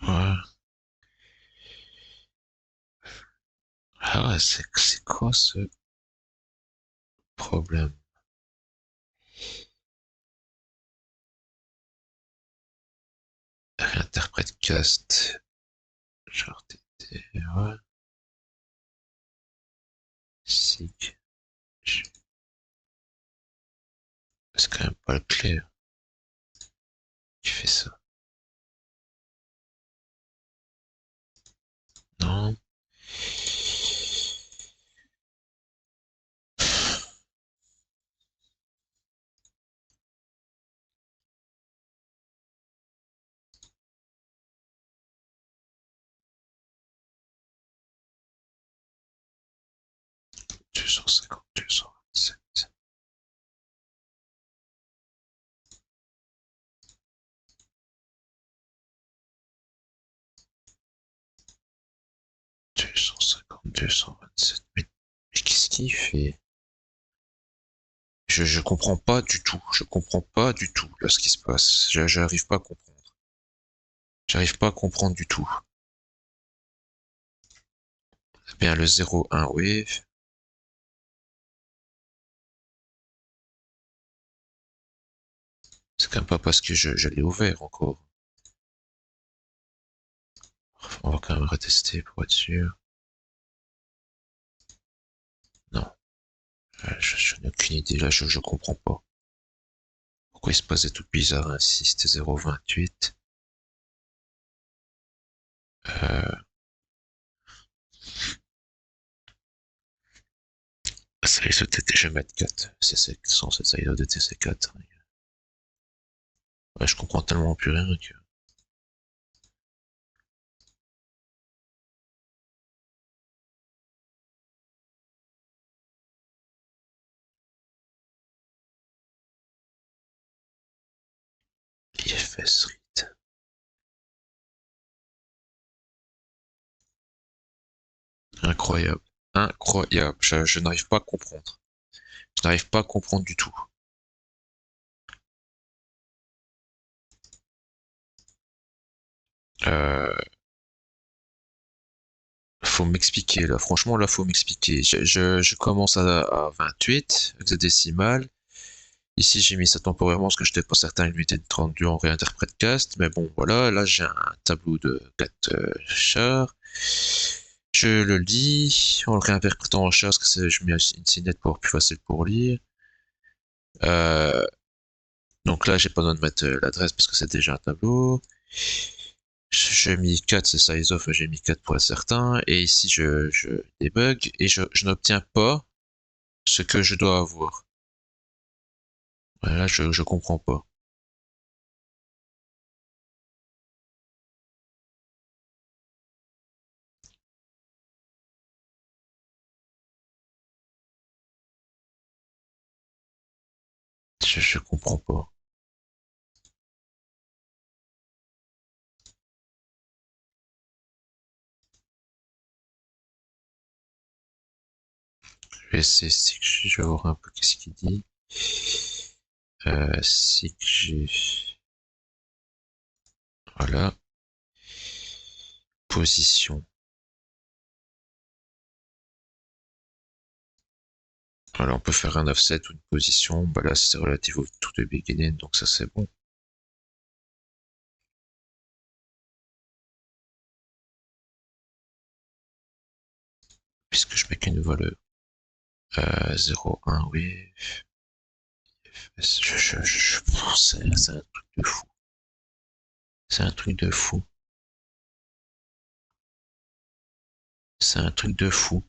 Speaker 1: ouais. Ah ouais, c'est quoi ce problème? Interprète cast. Genre, ouais. Sig. C'est quand même pas le clé qui fait ça. Non. 250, 227. 200. 250, 227. Mais qu'est-ce qu'il fait? Je comprends pas du tout. Je comprends pas du tout là ce qui se passe. J'arrive pas à comprendre. J'arrive pas à comprendre du tout. Eh bien, le 01 wave. C'est quand même pas parce que je l'ai ouvert encore. On va quand même retester pour être sûr. Non, je n'ai aucune idée là, je comprends pas. Pourquoi il se passe des trucs bizarres ainsi? C'était 0,28. Euh, ça risque d'être, je vais mettre 4. C'est censé ça, il doit être C4. Ouais, je comprends tellement plus rien que. IFS read. Incroyable. Incroyable. Je n'arrive pas à comprendre. Je n'arrive pas à comprendre du tout. Euh, faut m'expliquer là. Franchement, là, faut m'expliquer. Je commence à 28, hexadécimal. Ici, j'ai mis ça temporairement parce que je n'étais pas certain de l'unité de 32 en réinterprète cast. Mais bon, voilà. Là, j'ai un tableau de 4 chars. Je le lis en le réinterprétant en char parce que je mets une signette pour plus facile pour lire. Euh, donc là, j'ai pas besoin de mettre l'adresse parce que c'est déjà un tableau. J'ai mis 4, c'est size off, j'ai mis 4 pour être certain. Et ici, je débug et je n'obtiens pas ce que je dois avoir. Voilà, je comprends pas. Je comprends pas. Je vais essayer je vais voir un peu qu'est-ce qu'il dit. Si que j'ai, voilà, position. Voilà, on peut faire un offset ou une position. Bah là, c'est relatif au to the beginning, donc ça c'est bon. Puisque je mets qu'une valeur. 0,1, oui. C'est un truc de fou. C'est un truc de fou. C'est un truc de fou.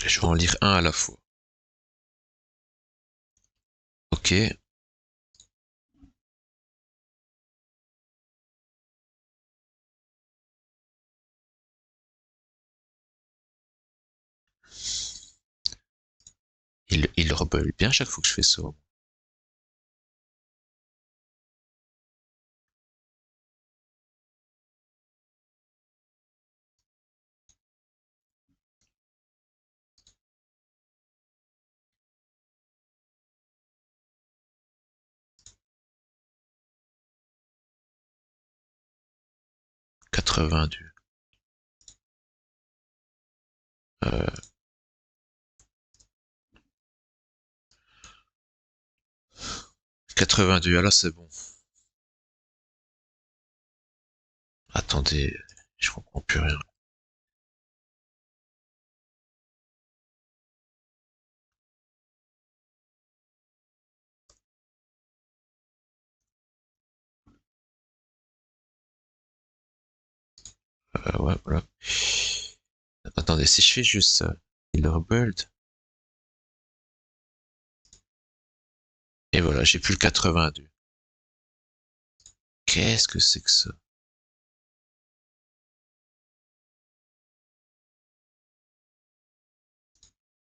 Speaker 1: Je vais en lire un à la fois. Ok. Il rebelle bien chaque fois que je fais ça. 82. 82, ah là c'est bon. Attendez, je comprends plus rien. Ouais, voilà. Attendez, si je fais juste ça, il rebuild. Et voilà, j'ai plus le 82. Qu'est-ce que c'est que ça?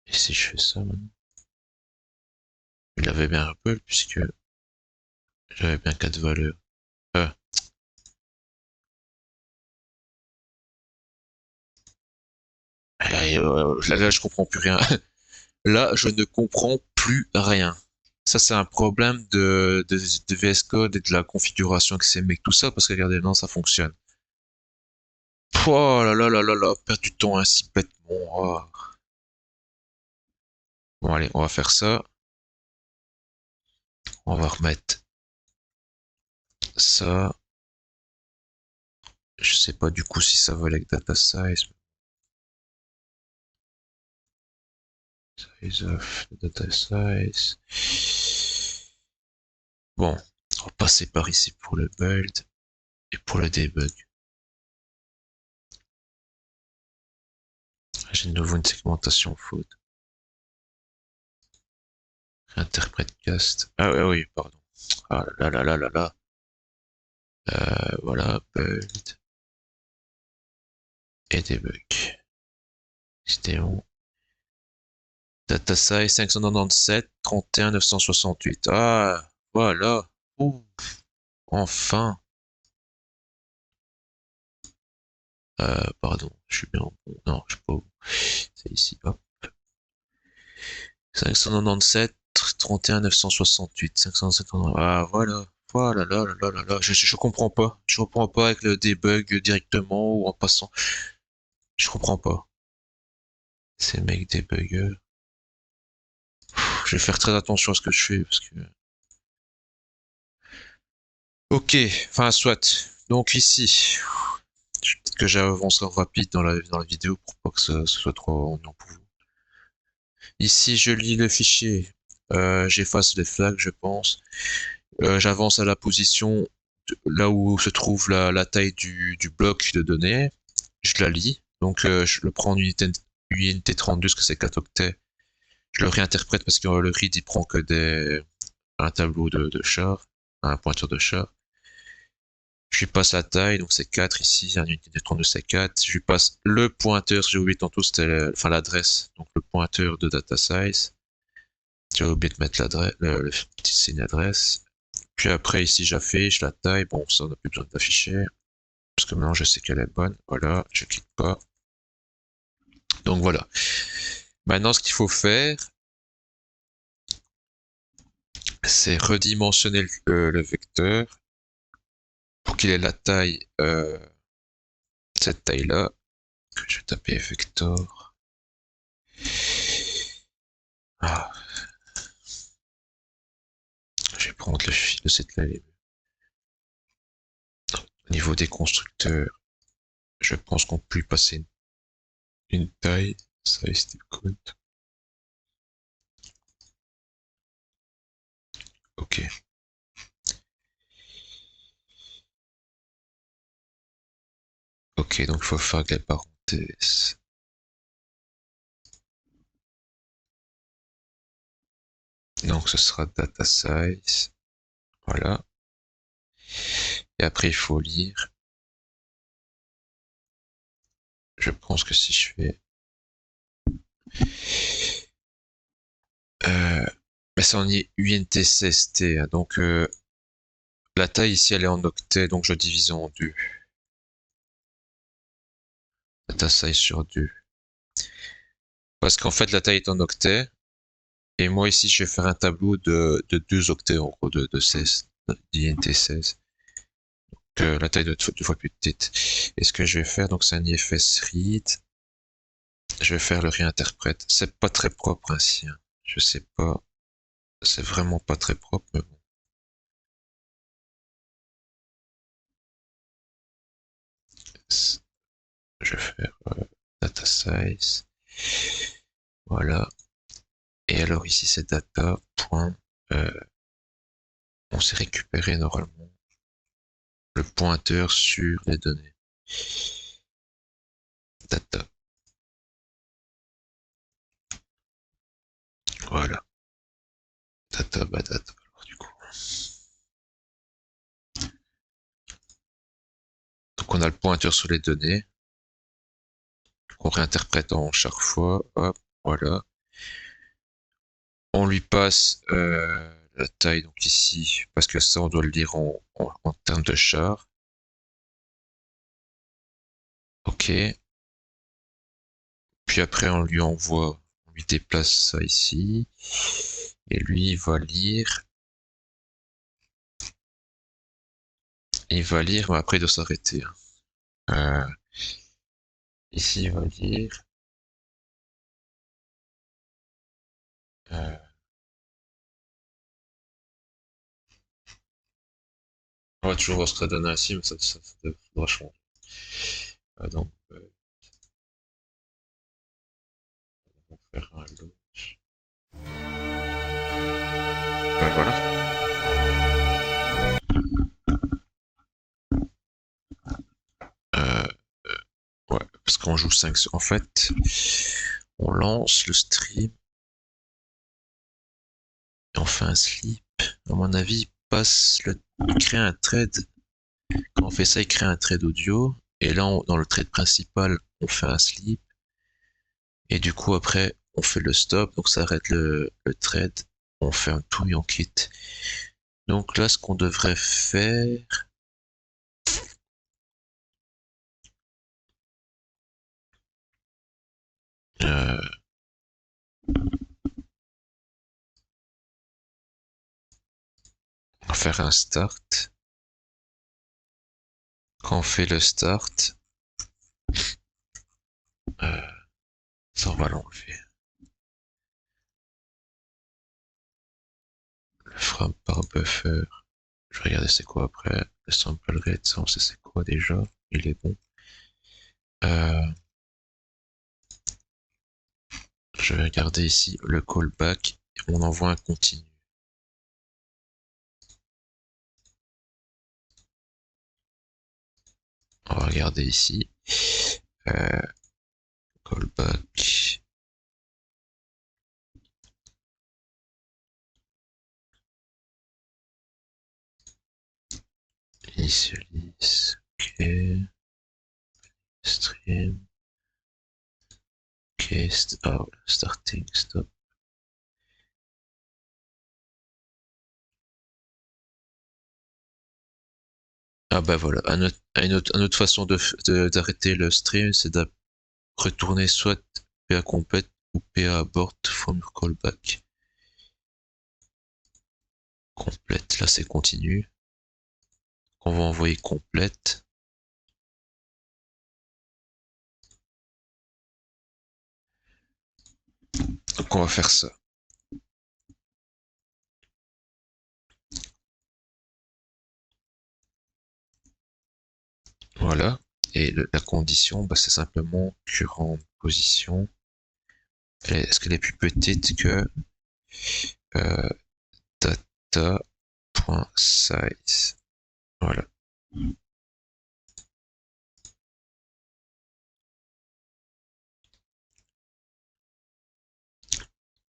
Speaker 1: Et si je fais ça maintenant? Il avait bien un peu, puisque j'avais bien 4 valeurs. Euh, là, je comprends plus rien. Là, je ne comprends plus rien. Ça, c'est un problème de VS Code et de la configuration XML, tout ça, parce que regardez, non, ça fonctionne. Oh là là là là là, perdre du temps ainsi bêtement. Oh. Bon, allez, on va faire ça. On va remettre ça. Je sais pas du coup si ça va avec data size. Size of data size. Bon, on va passer par ici pour le build et pour le debug. J'ai de nouveau une segmentation faute. Interprète cast. Ah ouais, oui, pardon. Ah là là là là là. Voilà, build et debug. C'était où? Data size 597, 31 968. Ah, voilà. Ouh, enfin. Pardon, je suis bien. Non, je suis pas où. C'est ici. Hop. 597, 31 968. 550. Ah, voilà. Voilà, là, là, là, là, là. Je comprends pas. Je comprends pas avec le debug directement ou en passant. Je comprends pas. Ces mecs débuggers. Je vais faire très attention à ce que je fais parce que. Ok, enfin, soit. Donc ici, peut-être que j'avancerai rapide dans la vidéo pour pas que ce soit trop ennuyant pour vous. Ici, je lis le fichier. J'efface les flags, je pense. J'avance à la position là où se trouve la taille du bloc de données. Je la lis. Donc, je le prends en unité 32, parce que c'est 4 octets. Je le réinterprète parce que le read, il prend que un tableau de char, un pointeur de char. Je lui passe la taille, donc c'est 4 ici, un unité de 32 c'est 4. Je lui passe le pointeur, j'ai oublié tantôt, c'était enfin l'adresse, donc le pointeur de data size. J'ai oublié de mettre l'adresse, le petit signe adresse. Puis après ici j'affiche la taille, bon ça on n'a plus besoin d'afficher, parce que maintenant je sais qu'elle est bonne, voilà, je clique pas. Donc voilà. Maintenant ce qu'il faut faire, c'est redimensionner le vecteur pour qu'il ait la taille, cette taille-là, que je vais taper vector. Ah, je vais prendre le fil de cette ligne. Au niveau des constructeurs, je pense qu'on peut lui passer une taille, size code. Ok. Ok, donc il faut faire des parenthèses. Donc ce sera data size. Voilà. Et après il faut lire. Je pense que si je fais... mais c'est en UNTCST. Hein, donc la taille ici elle est en octets, donc je divise en 2. Data size sur 2. Parce qu'en fait la taille est en octets. Et moi ici je vais faire un tableau de 2 octets en gros, de 16. d'INT 16. La taille doit être 2 fois plus petite. Et ce que je vais faire, donc c'est un IFS read. Je vais faire le réinterprète. C'est pas très propre ainsi. Hein. Je sais pas. C'est vraiment pas très propre, mais bon. Je vais faire data size. Voilà. Et alors ici c'est data. Point. On s'est récupéré normalement le pointeur sur les données. Data. Voilà. Data, bah data. Alors, du coup. Donc on a le pointeur sur les données. Qu'on réinterprète en chaque fois. Hop. Voilà. On lui passe la taille, donc ici, parce que ça, on doit le lire en termes de char. Ok. Puis après, on lui déplace ça ici. Et lui, il va lire, mais après, il doit s'arrêter, hein. Ici, il va lire. Euh, on va toujours voir ce que ça donne ainsi, mais ça devra changer. Donc, on va faire un lot. Ouais, voilà. Euh, ouais, parce qu'on joue 5. En fait, on lance le stream et on fait un sleep. À mon avis, il crée un thread. Quand on fait ça, il crée un thread audio. Et là, dans le thread principal, on fait un sleep. Et du coup, après, on fait le stop. Donc, ça arrête le thread. On fait un tout et on quitte. Donc là, ce qu'on devrait faire, euh, on va faire un start. Quand on fait le start, euh, ça on va l'enlever. Le from par buffer. Je vais regarder c'est quoi après. Le sample rate, ça on sait c'est quoi déjà. Il est bon. Euh, je vais regarder ici le callback. On envoie un continu. On va regarder ici. Euh, callback. Initialize. Ok. Stream. Ok. Starting. Stop. Ah bah voilà, une autre façon d'arrêter le stream, c'est de retourner soit PA complète ou PA abort from your callback. Complète, là c'est continu. On va envoyer complète. Donc on va faire ça. Voilà. Et la condition, bah, c'est simplement current position. Est-ce qu'elle est plus petite que euh, data.size. Voilà.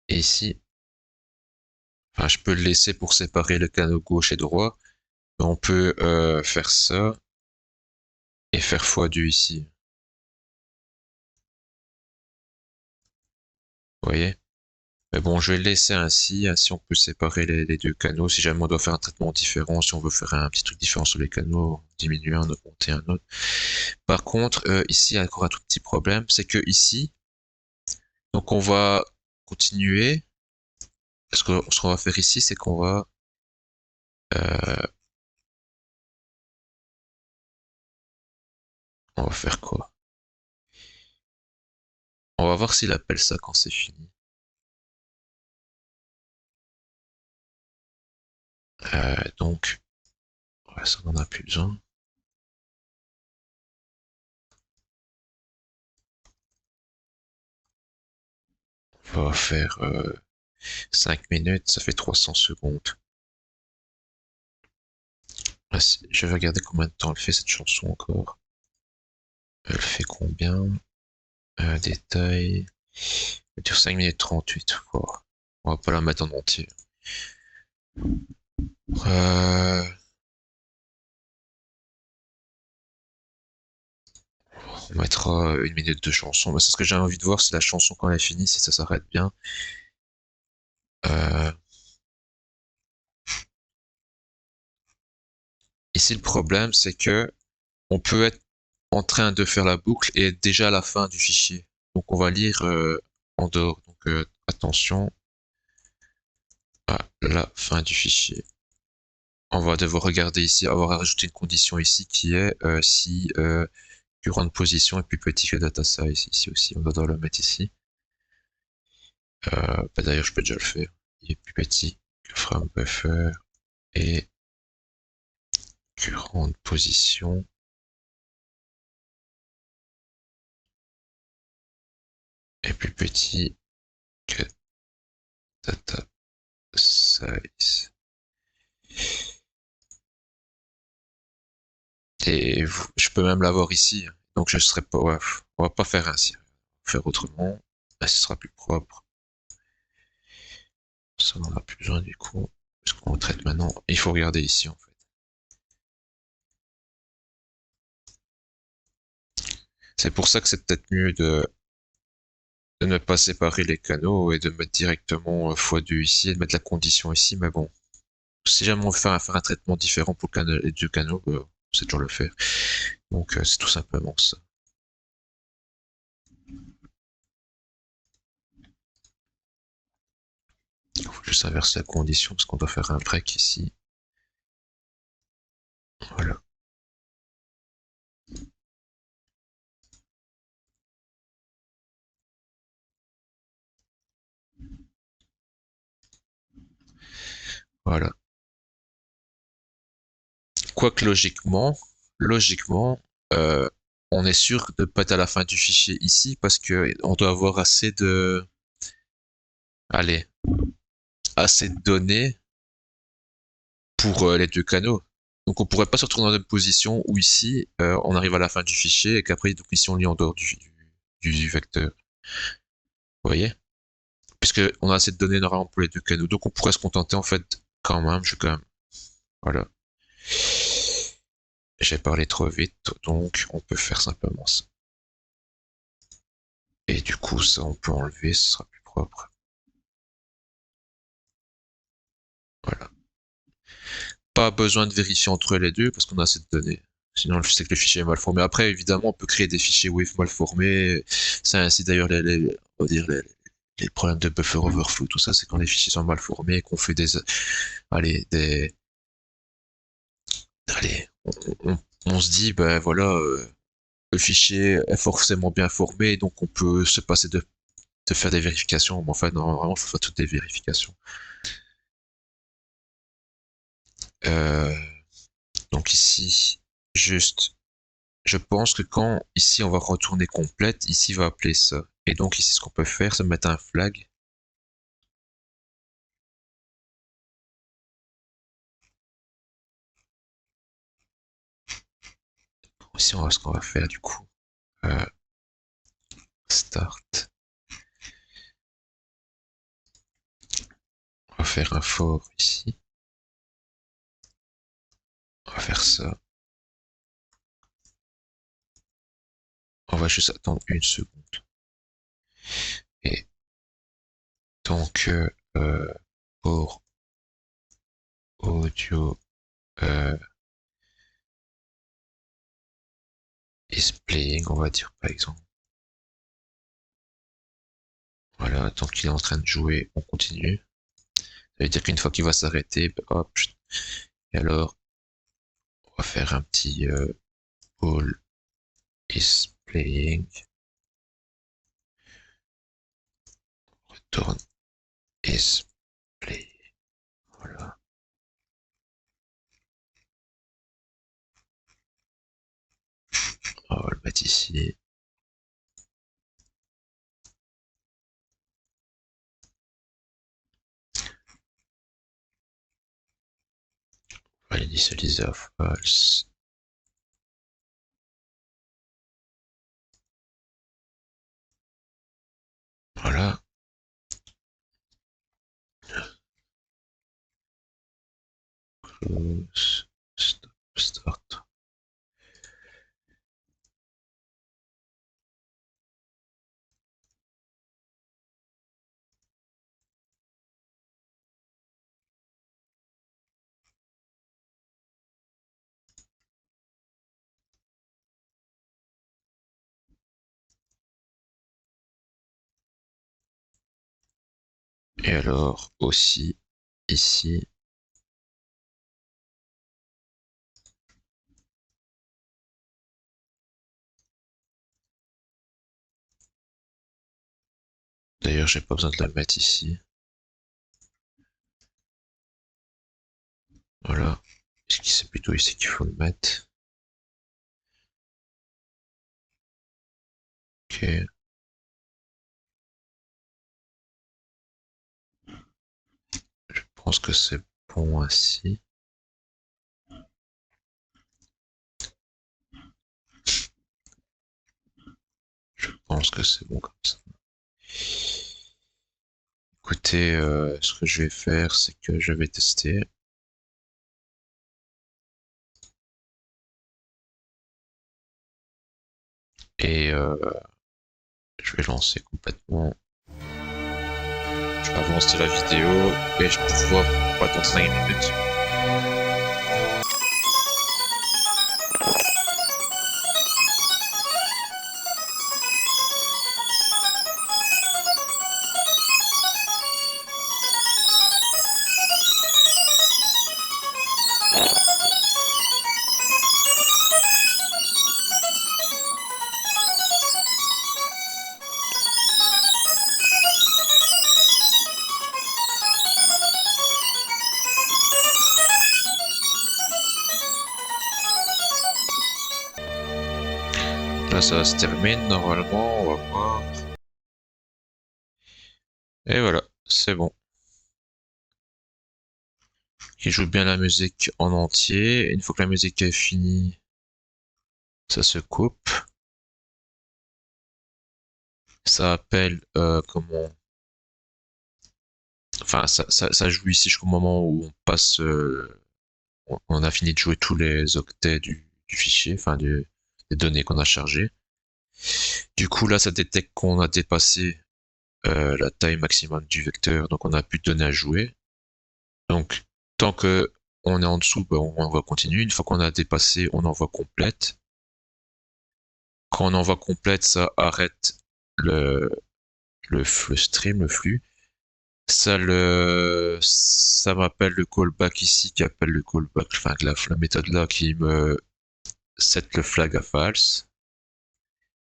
Speaker 1: Et ici, enfin, je peux le laisser pour séparer le canal gauche et droit. Mais on peut faire ça et faire x2 ici. Vous voyez? Mais bon, je vais le laisser ainsi. Ainsi, on peut séparer les deux canaux. Si jamais on doit faire un traitement différent, si on veut faire un petit truc différent sur les canaux, diminuer un, augmenter un autre. Par contre, ici, il y a encore un tout petit problème. C'est que ici, donc on va continuer. Ce qu'on va faire ici, c'est qu'on va euh, on va faire quoi? On va voir s'il appelle ça quand c'est fini. Donc, ouais, ça n'en a plus besoin. On va faire 5 minutes, ça fait 300 secondes. Je vais regarder combien de temps elle fait cette chanson encore. Elle fait combien? Détail. Elle dure 5 minutes 38. Wow. On va pas la mettre en entier. Euh, on mettra 1 minute de chanson. C'est ce que j'ai envie de voir, c'est la chanson quand elle est finie, si ça s'arrête bien. Euh, Ici, le problème, c'est que on peut être en train de faire la boucle et être déjà à la fin du fichier. Donc, on va lire en dehors. Donc, attention à la fin du fichier. On va devoir regarder ici, avoir rajouté une condition ici qui est si current position est plus petit que data size. Ici aussi, on va devoir le mettre ici. Bah d'ailleurs, je peux déjà le faire. Il est plus petit que from buffer et current position est plus petit que data size. Et je peux même l'avoir ici. Donc je serai pas, ouais, on va pas faire ainsi. On va faire autrement. Là, ce sera plus propre. Ça, on en a plus besoin du coup. Parce qu'on le traite maintenant. Il faut regarder ici, en fait. C'est pour ça que c'est peut-être mieux de ne pas séparer les canaux et de mettre directement x2 ici et de mettre la condition ici. Mais bon, si jamais on veut faire un traitement différent pour les deux canaux, on sait toujours le faire. Donc c'est tout simplement ça. Il faut juste inverser la condition parce qu'on doit faire un break ici. Voilà. Voilà. Quoique logiquement, euh, on est sûr de ne pas être à la fin du fichier ici parce que on doit avoir allez, assez de données pour les deux canaux. Donc on pourrait pas se retrouver dans une position où ici on arrive à la fin du fichier et qu'après donc ici on lit en dehors du vecteur. Vous voyez? Puisque on a assez de données normalement pour les deux canaux. Donc on pourrait se contenter en fait quand même, je vais quand même. Voilà. J'ai parlé trop vite, donc on peut faire simplement ça. Et du coup ça on peut enlever, ce sera plus propre. Voilà. Pas besoin de vérifier entre les deux parce qu'on a assez de données. Sinon, je sais que le fichier est mal formé. Après, évidemment, on peut créer des fichiers WAV mal formés. C'est ainsi d'ailleurs on va dire les problèmes de buffer overflow, tout ça, c'est quand les fichiers sont mal formés et qu'on fait allez, allez, on se dit, ben voilà, le fichier est forcément bien formé, donc on peut se passer de faire des vérifications. Mais en fait, non, vraiment, il faut faire toutes des vérifications. Euh, donc ici, juste je pense que quand ici on va retourner complète, ici va appeler ça. Et donc ici ce qu'on peut faire, c'est mettre un flag. Ici on va ce qu'on va faire du coup. Euh, Start. On va faire un for ici. On va faire ça. On va juste attendre une seconde. Et donc pour audio euh, is playing, on va dire par exemple. Voilà, tant qu'il est en train de jouer, on continue. Ça veut dire qu'une fois qu'il va s'arrêter, bah, hop, et alors on va faire un petit all is playing. Retourne is play. Voilà. On va le mettre ici. On va initialiser à false. Voilà. Close. Stop. Start. Et alors aussi ici, d'ailleurs j'ai pas besoin de la mettre ici. Voilà. C'est plutôt ici qu'il faut le mettre. Ok. Je pense que c'est bon ainsi. Je pense que c'est bon comme ça. Écoutez, ce que je vais faire, c'est que je vais tester. Et je vais lancer complètement. Je vais avancer la vidéo et je peux pouvoir attendre 5 minutes. Là, ça se termine normalement. On va voir. Et voilà, c'est bon. Il joue bien la musique en entier. Une fois que la musique est finie, ça se coupe. Ça appelle comment. Enfin, ça joue ici jusqu'au moment où on passe. On a fini de jouer tous les octets du fichier, enfin des données qu'on a chargées. Du coup, là, ça détecte qu'on a dépassé la taille maximum du vecteur, donc on a plus de données à jouer. Donc, tant que on est en dessous, ben, on va continuer. Une fois qu'on a dépassé, on envoie complète. Quand on envoie complète, ça arrête le stream, le flux. Ça m'appelle le callback ici, qui appelle le callback, enfin, la méthode là qui me set le flag à false.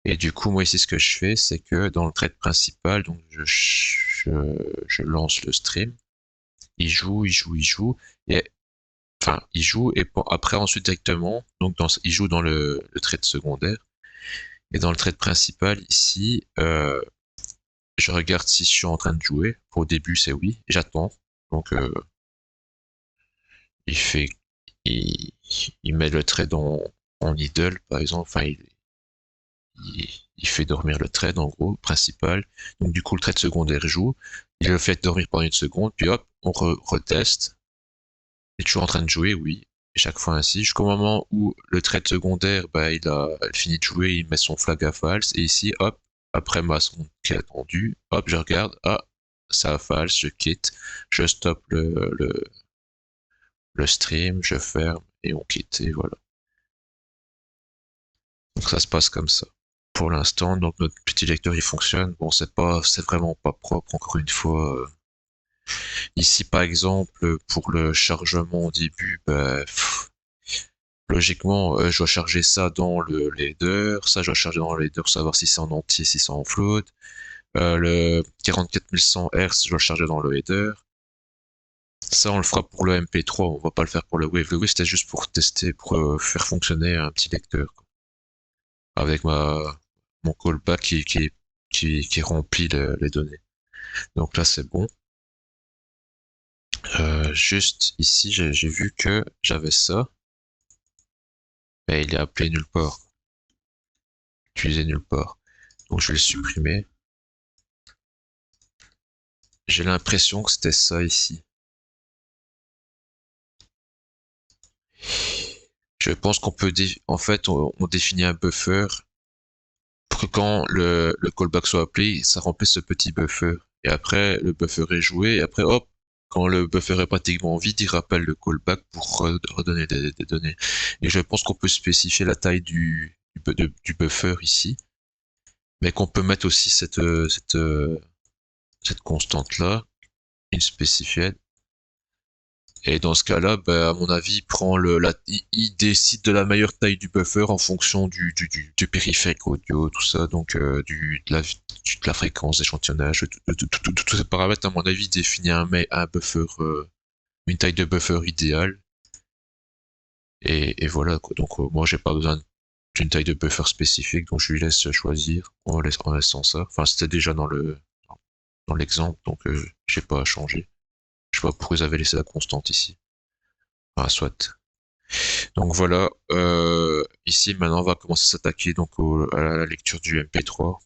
Speaker 1: Et du coup, moi ici, ce que je fais, c'est que dans le thread principal, donc je lance le stream. Il joue, et enfin, il joue, et après, ensuite, directement, donc il joue dans le thread secondaire, et dans le thread principal, ici, je regarde si je suis en train de jouer. Au début, c'est oui, j'attends. Donc, il fait, il, il met le thread en idle, par exemple, enfin, il fait dormir le thread, en gros, principal. Donc, du coup, le thread secondaire joue, il le fait dormir pendant une seconde, puis hop, on reteste. Il est toujours en train de jouer, oui. Et chaque fois ainsi, jusqu'au moment où le thread secondaire, bah, il a fini de jouer, il met son flag à false, et ici, hop, après ma seconde qui est attendue, hop, je regarde, ah, ça a false, je quitte, je stoppe le stream, je ferme, et on quitte, et voilà. Donc ça se passe comme ça. Pour l'instant, donc notre petit lecteur il fonctionne. Bon, c'est vraiment pas propre encore une fois. Ici, par exemple, pour le chargement au début, bah, logiquement, je dois charger ça dans le header, ça je dois charger dans le header, savoir si c'est en entier, si c'est en float. Le 44100 Hz, je dois le charger dans le header. Ça, on le fera pour le MP3, on va pas le faire pour le Wave. Le Wave, c'était juste pour tester, pour faire fonctionner un petit lecteur, quoi. Avec mon callback qui remplit les données. Donc là, c'est bon. Juste ici, j'ai vu que j'avais ça, mais il est appelé nulle part. Utilisé nulle part. Donc je vais le supprimer. J'ai l'impression que c'était ça ici. Je pense qu'on peut, en fait, on définit un buffer pour que quand le callback soit appelé, ça remplisse ce petit buffer. Et après, le buffer est joué, et après, hop, quand le buffer est pratiquement vide, il rappelle le callback pour redonner des données. Et je pense qu'on peut spécifier la taille du buffer ici, mais qu'on peut mettre aussi cette constante-là. in specified. Et dans ce cas-là, à mon avis, il décide de la meilleure taille du buffer en fonction du périphérique audio, tout ça, donc de la fréquence d'échantillonnage, tous ces paramètres, à mon avis, définit un buffer, une taille de buffer idéale. Et voilà, quoi. Donc, moi, j'ai pas besoin d'une taille de buffer spécifique, donc je lui laisse choisir en laissant ça. Enfin, c'était déjà dans l'exemple, donc j'ai pas à changer. Je sais pas pourquoi ils avaient laissé la constante ici. Enfin, soit. Donc voilà, ici maintenant on va commencer à s'attaquer donc à la lecture du MP3.